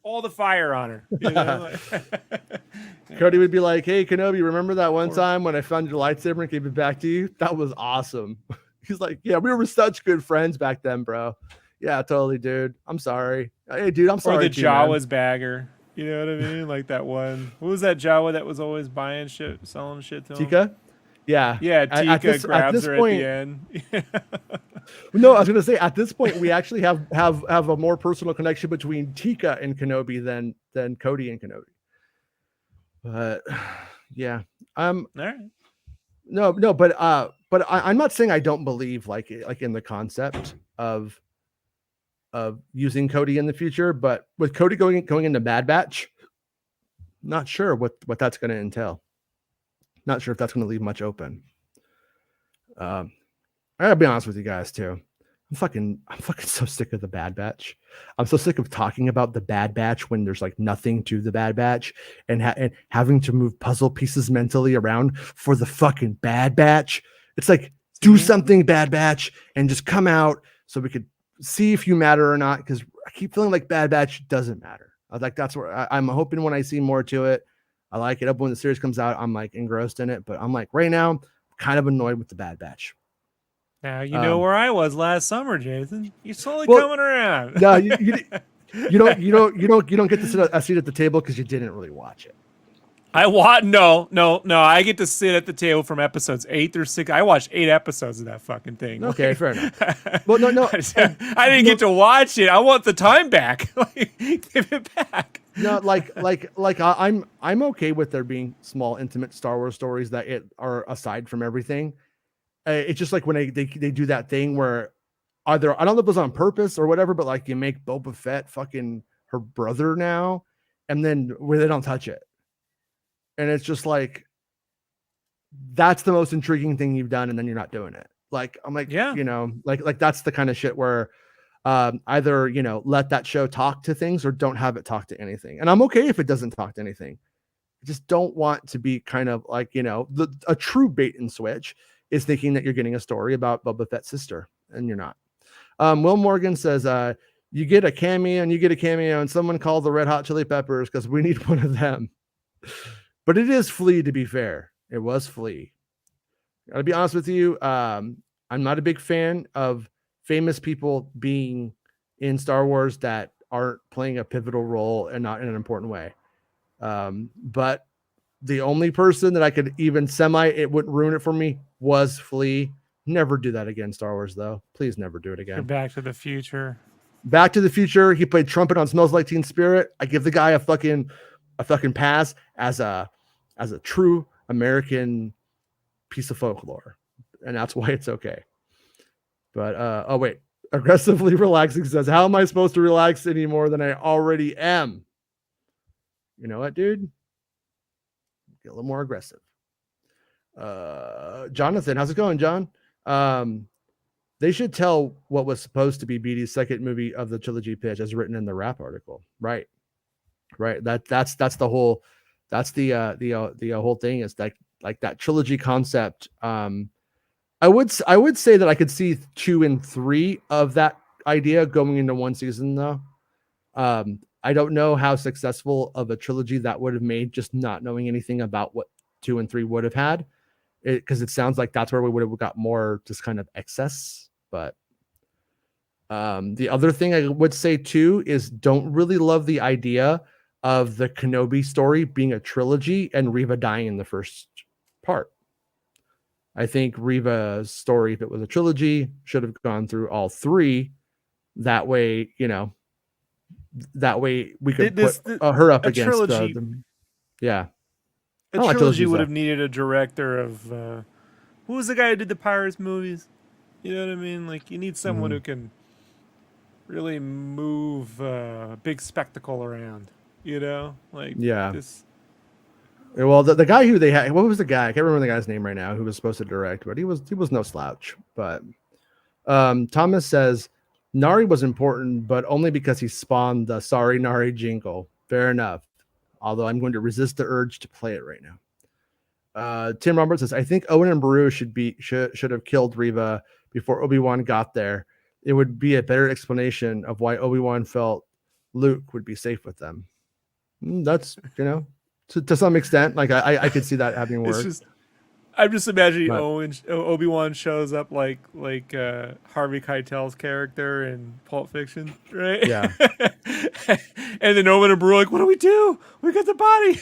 all the fire on her. You know? Cody would be like, "Hey, Kenobi, remember that one time when I found your lightsaber and gave it back to you? That was awesome." He's like, "Yeah, we were such good friends back then, bro." Yeah, totally, dude. I'm sorry. Hey, dude, I'm sorry. Or the Jawa's bagger. You know what I mean? Like that one. What was that Jawa that was always buying shit, selling shit to him? Tika? Yeah. Yeah, Tika grabs her at the end. No, I was gonna say, at this point we actually have a more personal connection between Tika and Kenobi than Cody and Kenobi. But yeah. All right. No, but I'm not saying I don't believe like in the concept of using Cody in the future, but with Cody going into Bad Batch, not sure what that's going to entail. Not sure if that's going to leave much open. I gotta be honest with you guys too. I'm fucking so sick of the Bad Batch. I'm so sick of talking about the Bad Batch when there's like nothing to the Bad Batch, and having to move puzzle pieces mentally around for the fucking Bad Batch. It's like, do something, Bad Batch, and just come out so we could see if you matter or not. Because I keep feeling like Bad Batch doesn't matter. I was like, that's where I'm hoping when I see more to it. I like it up when the series comes out. I'm like engrossed in it, but I'm like right now, I'm kind of annoyed with the Bad Batch. Now you know where I was last summer, Jason. You're slowly coming around. No, you don't get to sit a seat at the table because you didn't really watch it. No. I get to sit at the table from episodes 8 through 6. I watched 8 episodes of that fucking thing. Okay, fair enough. Well, no. I didn't get to watch it. I want the time back. Give it back. No, I'm okay with there being small, intimate Star Wars stories that are aside from everything. It's just like when they do that thing where either, I don't know if it was on purpose or whatever, but like you make Boba Fett fucking her brother now, and then where they don't touch it. And it's just like, that's the most intriguing thing you've done, and then you're not doing it. Like, I'm like, Yeah. like that's the kind of shit where either, let that show talk to things or don't have it talk to anything. And I'm okay if it doesn't talk to anything. I just don't want to be kind of like, a true bait and switch is thinking that you're getting a story about Boba Fett's sister, and you're not. Will Morgan says, you get a cameo and someone called the Red Hot Chili Peppers because we need one of them. But it is Flea, to be fair. It was Flea. I'll be honest with you. I'm not a big fan of famous people being in Star Wars that aren't playing a pivotal role and not in an important way. But the only person that I could even it wouldn't ruin it for me was Flea. Never do that again, Star Wars, though. Please never do it again. You're Back to the Future. Back to the Future. He played trumpet on Smells Like Teen Spirit. I give the guy a fucking pass as a true American piece of folklore, and that's why it's okay. But oh wait, aggressively relaxing says, how am I supposed to relax any more than I already am? You know what, dude? Get a little more aggressive. Jonathan, how's it going, John? They should tell what was supposed to be BD's second movie of the trilogy pitch, as written in the rap article. Right. That's the whole. That's the whole thing is like that trilogy concept. I would say that I could see 2 and 3 of that idea going into one season, though. I don't know how successful of a trilogy that would have made, just not knowing anything about what 2 and 3 would have had, because it sounds like that's where we would have got more just kind of excess. But the other thing I would say too is don't really love the idea of the Kenobi story being a trilogy and Reva dying in the first part. I think Reva's story, if it was a trilogy, should have gone through all 3. That way, we could put her up against yeah. A trilogy would have needed a director of who was the guy who did the Pirates movies? You know what I mean? Like, you need someone who can really move a big spectacle around. Like, yeah. This. Well, the guy who they had, what was the guy? I can't remember the guy's name right now, who was supposed to direct, but he was no slouch. But Thomas says Nari was important, but only because he spawned the "Sorry Nari" jingle. Fair enough. Although I'm going to resist the urge to play it right now. Tim Roberts says, I think Owen and Beru should have killed Reva before Obi-Wan got there. It would be a better explanation of why Obi-Wan felt Luke would be safe with them. That's, to some extent, like I could see that having worked. I'm just imagining Obi-Wan shows up like Harvey Keitel's character in Pulp Fiction, right? Yeah. And then Owen and Beru are like, what do we do? We got the body.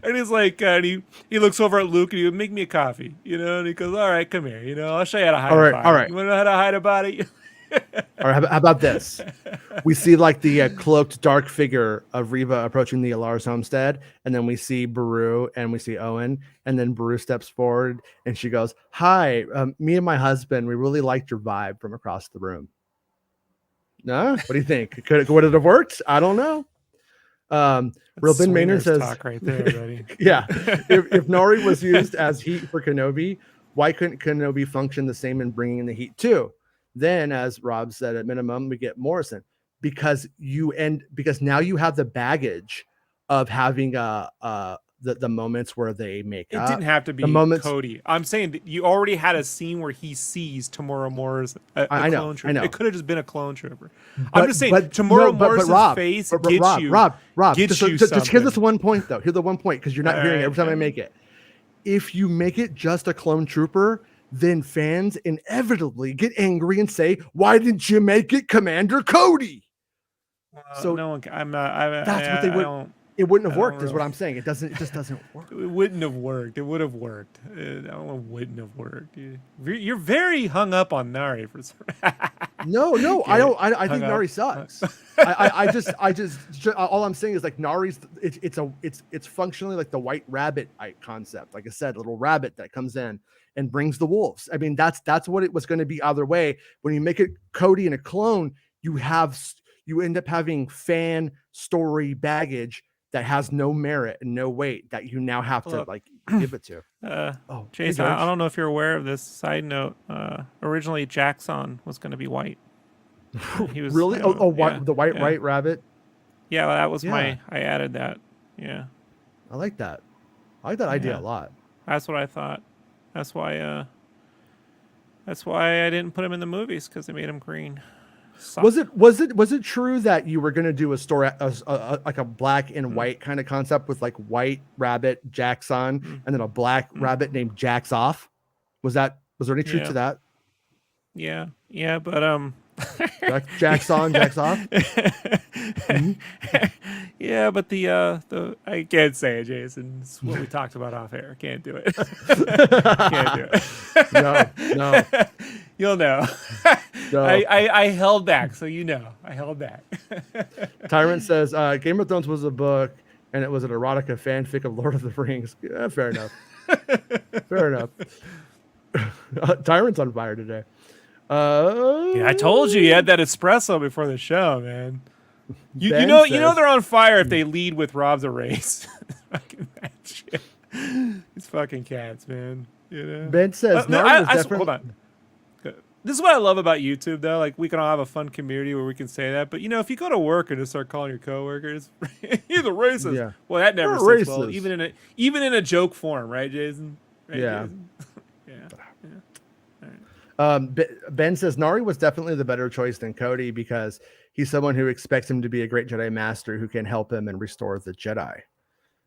And he's like, and he looks over at Luke and he would make me a coffee, and he goes, all right, come here, I'll show you how to hide a body. All right. You want to know how to hide a body? All right, how about this? We see like the cloaked dark figure of Reva approaching the Alar's homestead, and then we see Beru and we see Owen, and then Beru steps forward and she goes, hi, me and my husband, we really liked your vibe from across the room. No? What do you think? Would it have worked? I don't know. Real Ben Maynard says, talk right there, buddy. Yeah. If Nori was used as heat for Kenobi, why couldn't Kenobi function the same in bringing in the heat too? Then, as Rob said, at minimum, we get Morrison because now you have the baggage of having the moments where they make it up. Didn't have to be Cody. I'm saying that you already had a scene where he sees Tamora Morrison. I know. It could have just been a clone trooper. I'm just saying, Tamora Morrison's face gets you. Rob, just here's this one point though. Here's the one point because you're not hearing it every time I make it. If you make it just a clone trooper, then fans inevitably get angry and say, "Why didn't you make it Commander Cody?" So no one. I'm not. That's what they would. It wouldn't have worked, is what I'm saying. It just doesn't work. It wouldn't have worked. It would have worked. It wouldn't have worked. You're very hung up on Nari for some. No, I don't. I think Nari sucks. I just all I'm saying is like Nari's. It's functionally like the white rabbit concept. Like I said, a little rabbit that comes in and brings the wolves. I mean, that's what it was going to be either way. When you make it Cody and a clone, you end up having fan story baggage that has no merit and no weight that you now have to Look. like give it to. Oh, hey, Jason, I George. don't know if you're aware of this. Side note: originally Jackson was going to be white. He was Really? Oh, yeah, the white yeah, rabbit. yeah. Well, that was Yeah, I added that. Yeah, I like that. I like that idea a yeah. lot. That's what I thought. That's why. That's why I didn't put him in the movies because they made him green. Suck. Was it true that you were going to do a story like a black and white kind of concept with like white rabbit Jacks on Mm, and then a black mm, rabbit named Jacks off? Was there any truth to yeah, that? yeah, but Jacks on, Jacks off. Mm-hmm. yeah, but the I can't say it, Jason. It's what we talked about off air. Can't do it. Can't do No, no, it. You'll know. no. I held back, so you know. I held back. Tyrant says Game of Thrones was a book and it was an erotica fanfic of Lord of the Rings. Yeah, fair enough. Fair enough. Tyrant's on fire today. Yeah, I told you had that espresso before the show, man. You Ben know says- they're on fire if they lead with Rob the Race. Fucking that shit. These fucking cats, man. You know. Ben says Nari was definitely. Hold on. This is what I love about YouTube, though. Like, we can all have a fun community where we can say that. But, you know, if you go to work and just start calling your coworkers, you're the racist. Yeah. Well, that never We're sits well, racist. even in a joke form, right, Jason? Right, Yeah. Jason? Yeah. Ben says Nari was definitely the better choice than Cody because he's someone who expects him to be a great Jedi Master who can help him and restore the Jedi.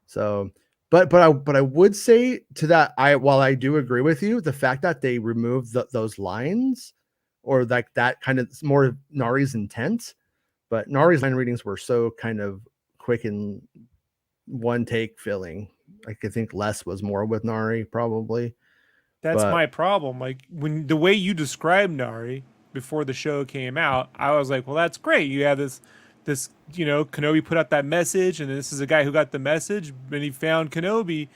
So, but I would say to that, while I do agree with you, the fact that they removed those lines or like that kind of more Nari's intent, but Nari's line readings were so kind of quick and one take filling. Like I think less was more with Nari probably. That's But- my problem. Like, when the way you described Nari before the show came out, I was like, well, that's great. You have this, you know, Kenobi put out that message, and this is a guy who got the message, and he found Kenobi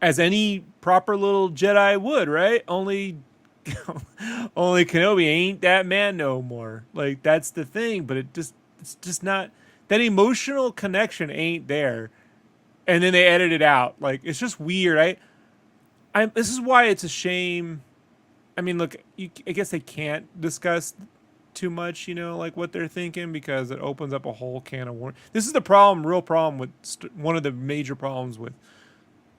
as any proper little Jedi would, right? Only Kenobi ain't that man no more. Like, that's the thing, but it's just not, that emotional connection ain't there. And then they edit it out. Like, it's just weird. This is why it's a shame. I mean, look, I guess they can't discuss too much, you know, like what they're thinking because it opens up a whole can of worms. This is the real problem with one of the major problems with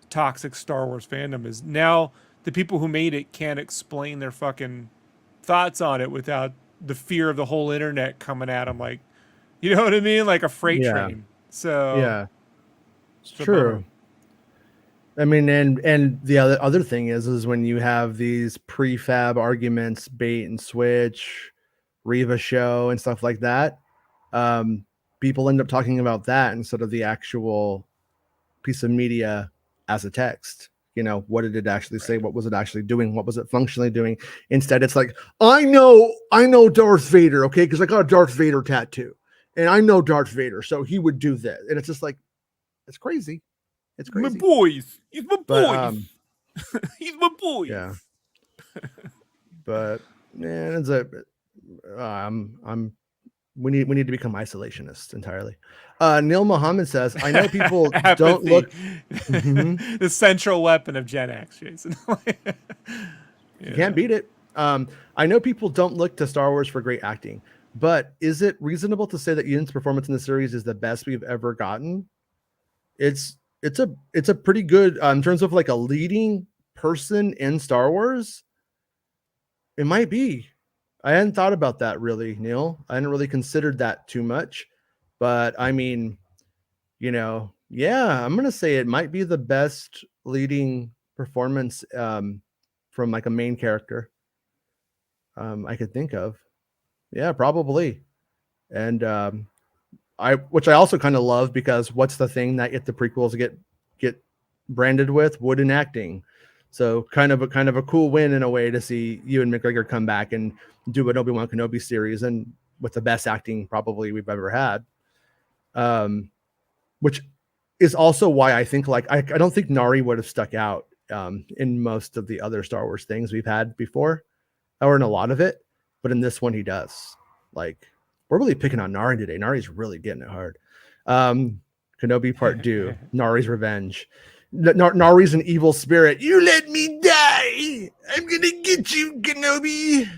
toxic Star Wars fandom is now the people who made it can't explain their fucking thoughts on it without the fear of the whole internet coming at them, like, you know what I mean, like a freight train. So yeah, it's a true. bummer. I mean, and the other thing is when you have these prefab arguments, bait and switch, Reva show, and stuff like that, people end up talking about that instead of the actual piece of media as a text. You know, what did it actually say? What was it actually doing? What was it functionally doing? Instead, it's like, I know Darth Vader, okay, because I got a Darth Vader tattoo, and I know Darth Vader, so he would do this, and it's just like, it's crazy. It's crazy. My boys. He's my boys. But, He's my boys. yeah. But man, it's a we need to become isolationists entirely. Neil Muhammad says, I know people don't look the central weapon of Gen X, Jason. You can't beat it. I know people don't look to Star Wars for great acting, but is it reasonable to say that Ewan's performance in the series is the best we've ever gotten? It's a pretty good in terms of like a leading person in Star Wars. It might be. I hadn't thought about that really, Neil. I hadn't really considered that too much, but I mean, you know, yeah, I'm gonna say it might be the best leading performance from like a main character I could think of. Yeah, probably. And which I also kind of love because what's the thing that if the prequels get branded with wooden acting. So kind of a cool win in a way to see Ewan McGregor come back and do an Obi-Wan Kenobi series and with the best acting probably we've ever had. Which is also why I think like I don't think Nari would have stuck out in most of the other Star Wars things we've had before, or in a lot of it, but in this one he does. Like we're really picking on Nari today. Nari's really getting it hard. Kenobi Part 2, Nari's Revenge. Nari's an evil spirit. You let me die. I'm gonna get you, Kenobi.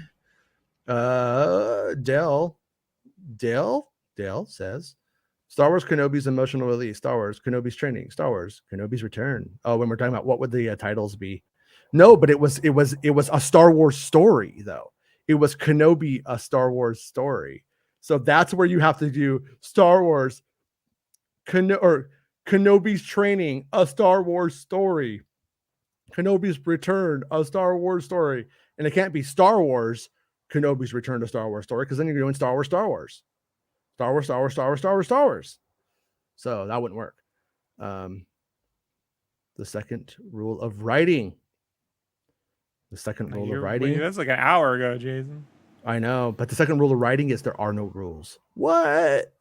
Dale says, Star Wars Kenobi's emotional release, Star Wars Kenobi's training, Star Wars Kenobi's return. Oh, when we're talking about what would the titles be? No, but it was a Star Wars story though. It was Kenobi, a Star Wars story. So that's where you have to do Star Wars or Kenobi's training, a Star Wars story. Kenobi's return, a Star Wars story. And it can't be Star Wars Kenobi's return to Star Wars story, because then you're doing Star Wars. So that wouldn't work. The second rule of writing. That's like an hour ago, Jason. I know, but the second rule of writing is there are no rules. What?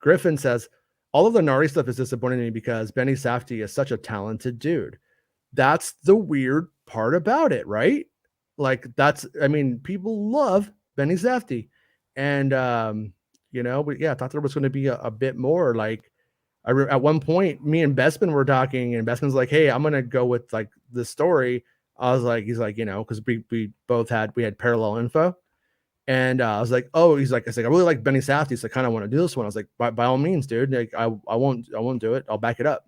Griffin says, all of the Nari stuff is disappointing to me because Benny Safdie is such a talented dude. That's the weird part about it, right? Like people love Benny Safdie. And, I thought there was going to be a bit more. Like, at one point, me and Bespin were talking, and Bespin's like, hey, I'm going to go with like the story. I was like, he's like, because we both had parallel info. And I was like, oh, I really like Benny Safdie, so I kind of want to do this one. I was like, by all means, dude. Like, I won't do it. I'll back it up.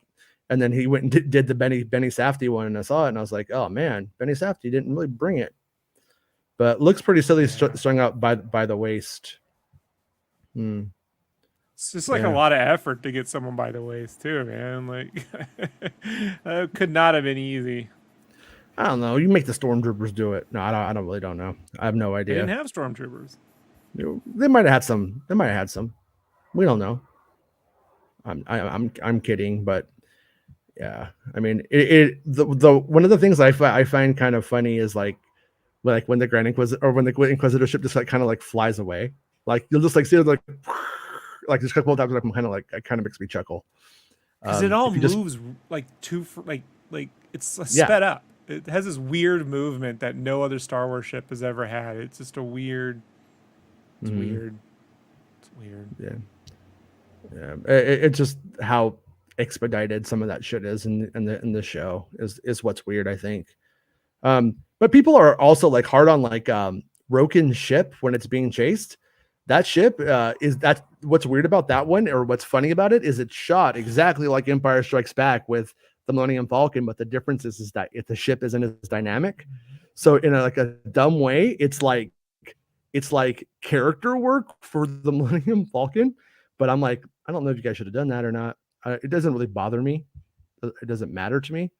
And then he went and did the Benny Safdie one, and I saw it, and I was like, oh man, Benny Safdie didn't really bring it, but looks pretty silly strung out by the waist. It's just like a lot of effort to get someone by the waist too, man. Like, that could not have been easy. I don't know. You make the stormtroopers do it. No, I don't really don't know. I have no idea. They didn't have stormtroopers. They might have had some. We don't know. I'm kidding, but yeah. I mean, the one of the things I find kind of funny is like when the Grand Inquisitor or when the Inquisitorship just like kind of like flies away. Like you'll just like see it like just a couple of times. Like, I'm kind of like it kind of makes me chuckle. Because it all moves like it's sped up. It has this weird movement that no other Star Wars ship has ever had. It's just a weird. It's weird. It's weird. Yeah. It's just how expedited some of that shit is in the show is what's weird, I think. But people are also like hard on like Roken's ship when it's being chased. That ship is that what's weird about that one, or what's funny about it is it's shot exactly like Empire Strikes Back with the Millennium Falcon, but the difference is that if the ship isn't as dynamic. So in a dumb way, it's like character work for the Millennium Falcon. But I'm like, I don't know if you guys should have done that or not. It doesn't really bother me. It doesn't matter to me.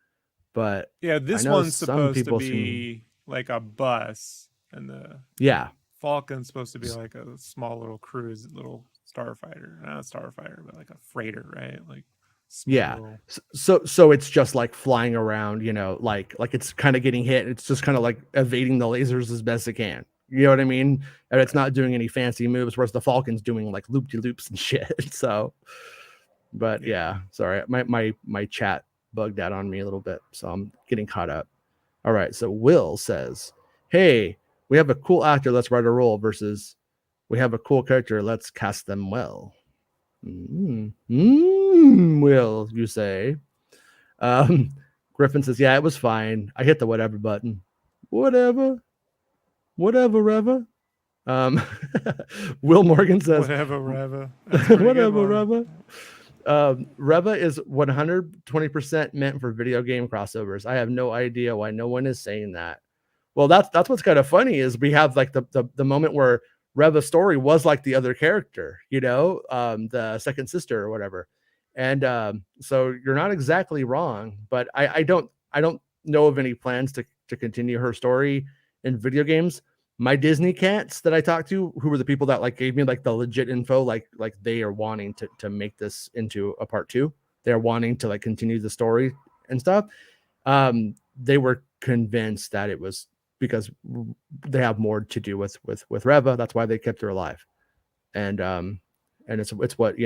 But yeah, this one's supposed to be like a bus, and the Falcon's supposed to be like a small little cruise, little starfighter. Not a starfighter, but like a freighter, right? Like little... So it's just like flying around, like it's kind of getting hit. It's just kind of like evading the lasers as best it can. You know what I mean? And it's not doing any fancy moves, whereas the Falcon's doing like loop-de-loops and shit. So, but yeah, sorry, my chat bugged out on me a little bit, so I'm getting caught up. All right, so Will says, hey, we have a cool actor, let's write a role, versus we have a cool character, let's cast them well. Will, you say? Griffin says, yeah, it was fine. I hit the whatever button. Whatever, Reva. Will Morgan says, whatever, Reva. Whatever, Reva. Reva is 120% meant for video game crossovers. I have no idea why no one is saying that. Well, that's what's kind of funny is we have like the moment where Reva's story was like the other character, the second sister or whatever. And so you're not exactly wrong, but I don't know of any plans to continue her story in video games. My Disney cats that I talked to, who were the people that like gave me like the legit info, like they are wanting to make this into a part 2. They're wanting to like continue the story and stuff. They were convinced that it was because they have more to do with Reva. That's why they kept her alive. And it's what,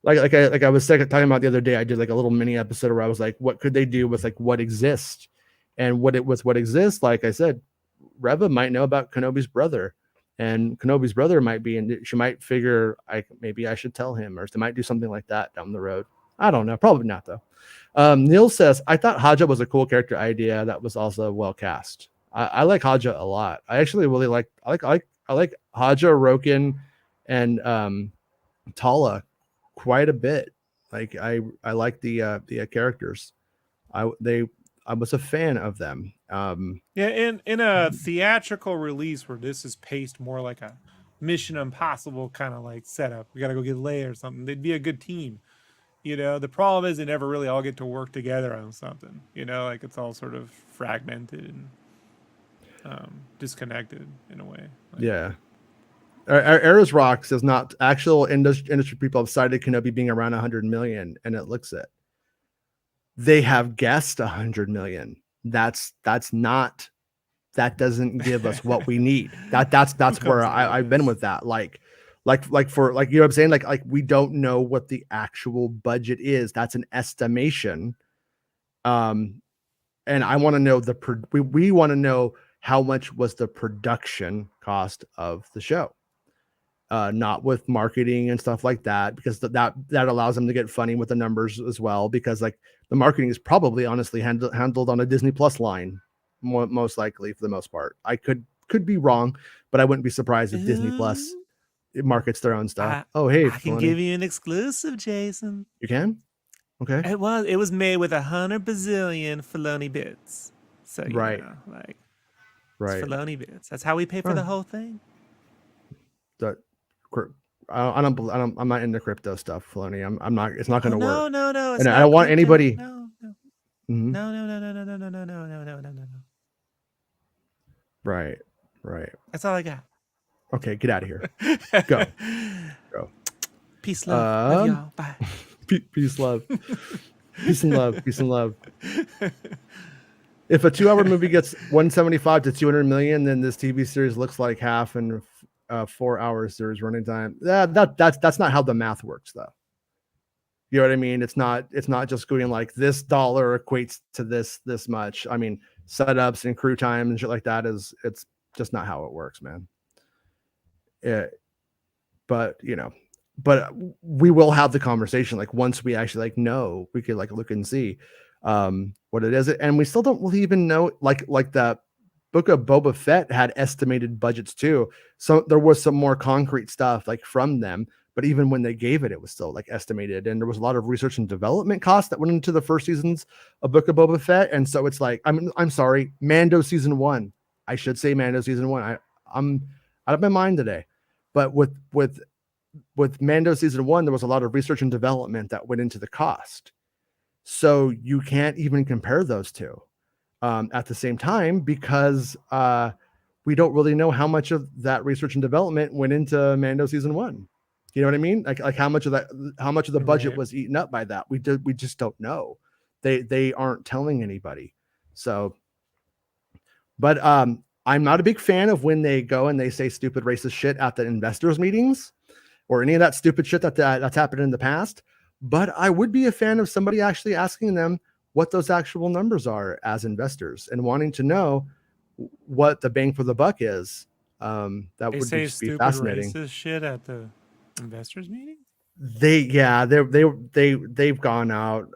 like I was talking about the other day, I did like a little mini episode where I was like, what could they do with like what exists? And what exists, like I said, Reva might know about Kenobi's brother, and Kenobi's brother might be, and she might figure maybe I should tell him, or they might do something like that down the road. I don't know, probably not though. Neil says, I thought Haja was a cool character idea that was also well cast. I like Haja a lot. I actually really I like Haja, Roken, and Tala quite a bit. Like I like the characters. I was a fan of them. Yeah, in a theatrical release where this is paced more like a Mission Impossible kind of like setup, we gotta go get Leia or something. They'd be a good team. The problem is they never really all get to work together on something. Like it's all sort of fragmented and disconnected in a way. Like, yeah. Eras Rock says not actual industry people have cited Kenobi being around 100 million, and it looks it. They have guessed 100 million. That doesn't give us what we need. That's where I've been with that. Like for you know what I'm saying? Like we don't know what the actual budget is. That's an estimation. And I want to know we want to know how much was the production cost of the show. Not with marketing and stuff like that, because that allows them to get funny with the numbers as well, because like the marketing is probably honestly handled on a Disney Plus line, most likely for the most part. I could be wrong, but I wouldn't be surprised if Disney Plus markets their own stuff. Hey, I can give you an exclusive, Jason. You can? Okay. It was made with 100 bazillion Filoni bits. So right. It's Filoni bits. That's how we pay for the whole thing. I'm not into crypto stuff, Filoni. I'm not. It's not going to work. No. And I don't want anybody. No. Mm-hmm. No. Right. That's all I got. Okay, get out of here. Go. Peace, love y'all. Bye. Peace, love. Peace and love. If a 2-hour movie gets 175 to 200 million, then this TV series looks like half and 4 hours series running time. That's not how the math works, though. You know what I mean? It's not just going like this dollar equates to this much. I mean, setups and crew time and shit like that it's just not how it works, man. But we will have the conversation like once we actually like know, we could like look and see what it is, and we still don't really even know like the Book of Boba Fett had estimated budgets too, so there was some more concrete stuff like from them, but even when they gave it was still like estimated, and there was a lot of research and development costs that went into the first seasons of Book of Boba Fett. And so it's like I'm sorry, Mando season 1, I should say Mando season 1. I'm out of my mind today, but with Mando season 1, there was a lot of research and development that went into the cost, so you can't even compare those two at the same time, because we don't really know how much of that research and development went into Mando season 1. You know what I mean? Like how much of the budget was eaten up by that? We just don't know. They aren't telling anybody. So, but I'm not a big fan of when they go and they say stupid racist shit at the investors meetings or any of that stupid shit that's happened in the past. But I would be a fan of somebody actually asking them what those actual numbers are as investors and wanting to know what the bang for the buck is. That would just be fascinating. Racist shit at the investors meeting. They've gone out.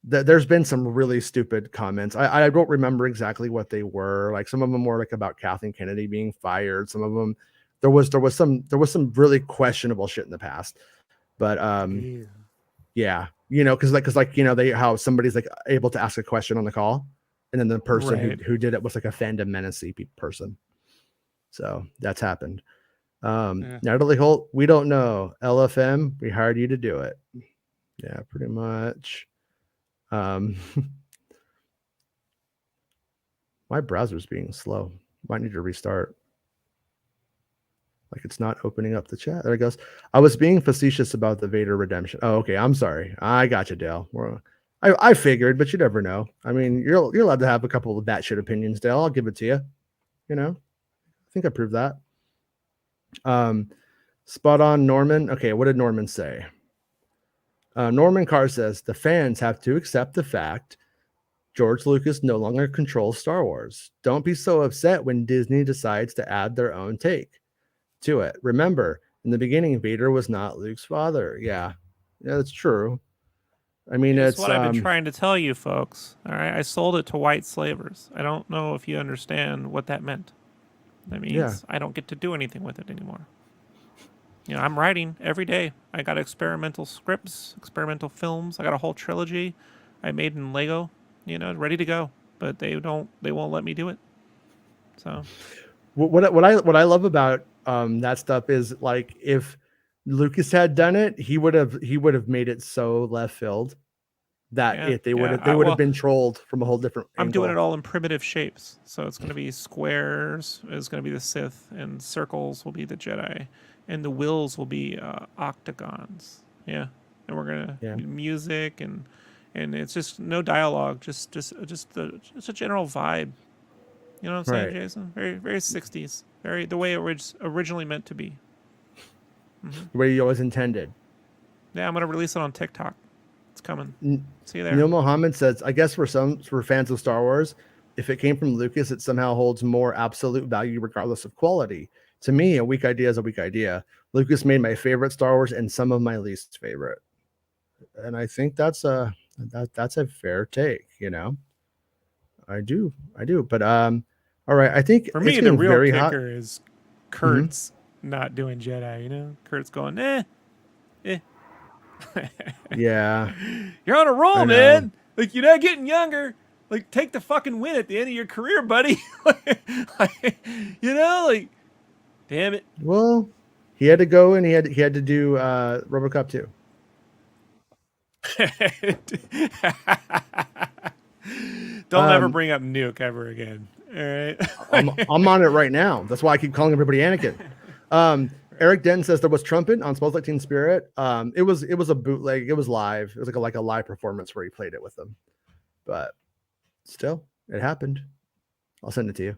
There's been some really stupid comments. I don't remember exactly what they were. Like some of them were like about Kathleen Kennedy being fired. Some of them there was some really questionable shit in the past. But yeah, because how somebody's like able to ask a question on the call, and then the person who did it was like a fandom menace person. So that's happened. Natalie Holt, we don't know. LFM, we hired you to do it. Yeah, pretty much. My browser's being slow. Might need to restart. Like it's not opening up the chat. There it goes. I was being facetious about the Vader redemption. Oh, okay. I'm sorry. I got you, Dale. I figured, but you never know. I mean, you're allowed to have a couple of batshit opinions, Dale. I'll give it to you. I think I proved that. Spot on, Norman. Okay, what did Norman say? Norman Carr says the fans have to accept the fact George Lucas no longer controls Star Wars. Don't be so upset when Disney decides to add their own take to it. Remember, in the beginning, Vader was not Luke's father. Yeah, that's true. I mean, It's it's what I've been trying to tell you folks. All right, I sold it to white slavers. I don't know if you understand what that meant. That means I don't get to do anything with it anymore. You know, I'm writing every day. I got experimental scripts, experimental films. I got a whole trilogy I made in Lego, you know, ready to go. But they won't let me do it. So what I love about that stuff is like if Lucas had done it, he would have made it so left field that they would have been trolled from a whole different I'm angle. doing it all in primitive shapes. So it's going to be squares is going to be the Sith, and circles will be the Jedi, and the wills will be octagons. Yeah, and we're going to music and it's just no dialogue, just a general vibe. You know what I'm saying, Jason? Very very 60s, very the way it was originally meant to be. The way you always intended. Yeah, I'm going to release it on TikTok. It's coming. See you there. Neil Mohammed says, I guess for fans of Star Wars, if it came from Lucas, it somehow holds more absolute value regardless of quality. To me, a weak idea is a weak idea. Lucas made my favorite Star Wars and some of my least favorite. And I think that's a fair take, you know. I do. But all right, I think for me the real kicker is Kurt's not doing Jedi, you know? Kurt's going, eh. Yeah. You're on a roll, man. Like, you're not getting younger. Like, take the fucking win at the end of your career, buddy. You know, like, damn it. Well, he had to go and he had to do RoboCop 2. Don't ever bring up Nuke ever again. All right. I'm on it right now. That's why I keep calling everybody Anakin. Eric Den says there was trumpet on Smells Like Teen Spirit. It was a bootleg. It was live. It was like a live performance where he played it with them. But still, it happened. I'll send it to you.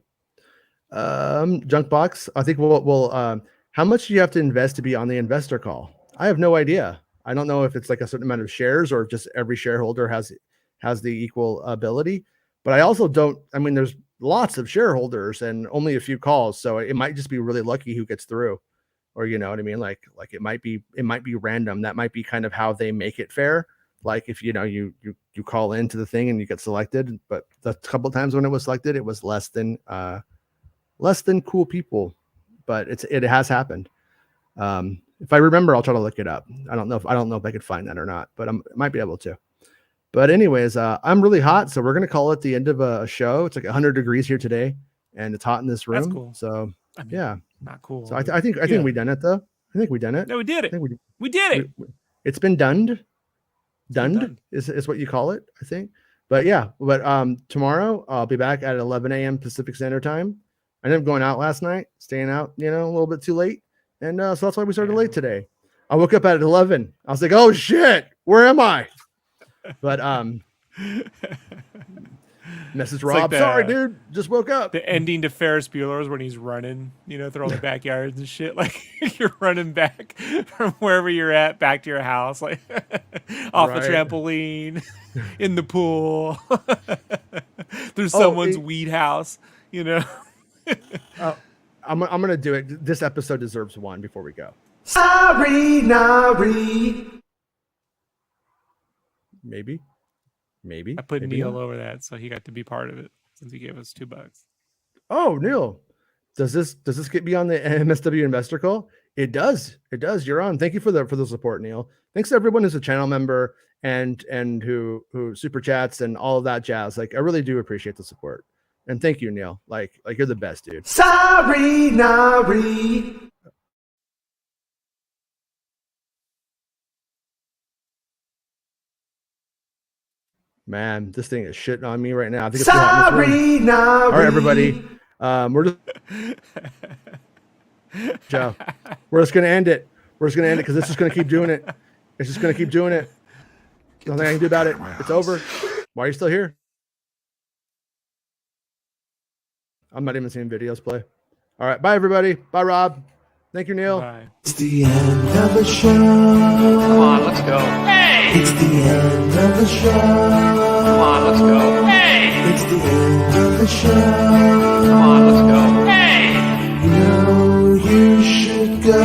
Junkbox. I think we'll how much do you have to invest to be on the investor call? I have no idea. I don't know if it's like a certain amount of shares or just every shareholder has the equal ability. But I also don't. I mean, there's lots of shareholders and only a few calls, so it might just be really lucky who gets through. Or you know what I mean? Like it might be random. That might be kind of how they make it fair. Like if you know you call into the thing and you get selected, but the couple of times when it was selected, it was less than cool people. But it has happened. If I remember, I'll try to look it up. I don't know if I could find that or not, but I might be able to. But anyways, I'm really hot, so we're gonna call it the end of a show. It's like 100 degrees here today, and it's hot in this room. That's cool. So I mean, yeah. Not cool. So I think we done it though. I think we done it. No, we did it. We did it. It's been done. Done is what you call it, I think. But yeah, tomorrow I'll be back at 11 a.m. Pacific Standard Time. I ended up going out last night, staying out, a little bit too late, and so that's why we started late today. I woke up at 11. I was like, oh shit, where am I? But message Rob. Like sorry, dude. Just woke up. The ending to Ferris Bueller's when he's running, through all the backyards and shit. Like you're running back from wherever you're at back to your house, like off the trampoline, in the pool. There's someone's weed house, I'm gonna do it. This episode deserves one before we go. Sorry, Nari. Maybe. I put Neil over that, so he got to be part of it since he gave us $2. Oh, Neil, does this get me on the MSW investor call? It does. You're on. Thank you for the support, Neil. Thanks to everyone who's a channel member and who super chats and all of that jazz. Like I really do appreciate the support. And thank you, Neil. Like you're the best, dude. Sorry, Nari. Man, this thing is shitting on me right now. I think it's sorry, Nari. All right, everybody. We're just Joe. We're just gonna end it. Because this is gonna keep doing it. It's just gonna keep doing it. Nothing I can do about it. It's over. Why are you still here? I'm not even seeing videos play. All right, bye everybody. Bye, Rob. Thank you, Neil. Bye. It's the end of the show. Come on, let's go. Hey! It's the end of the show. Come on, let's go. Hey! It's the end of the show. Come on, let's go. Hey! You know you should go.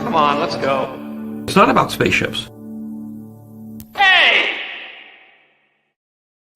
Come on, let's go. It's not about spaceships.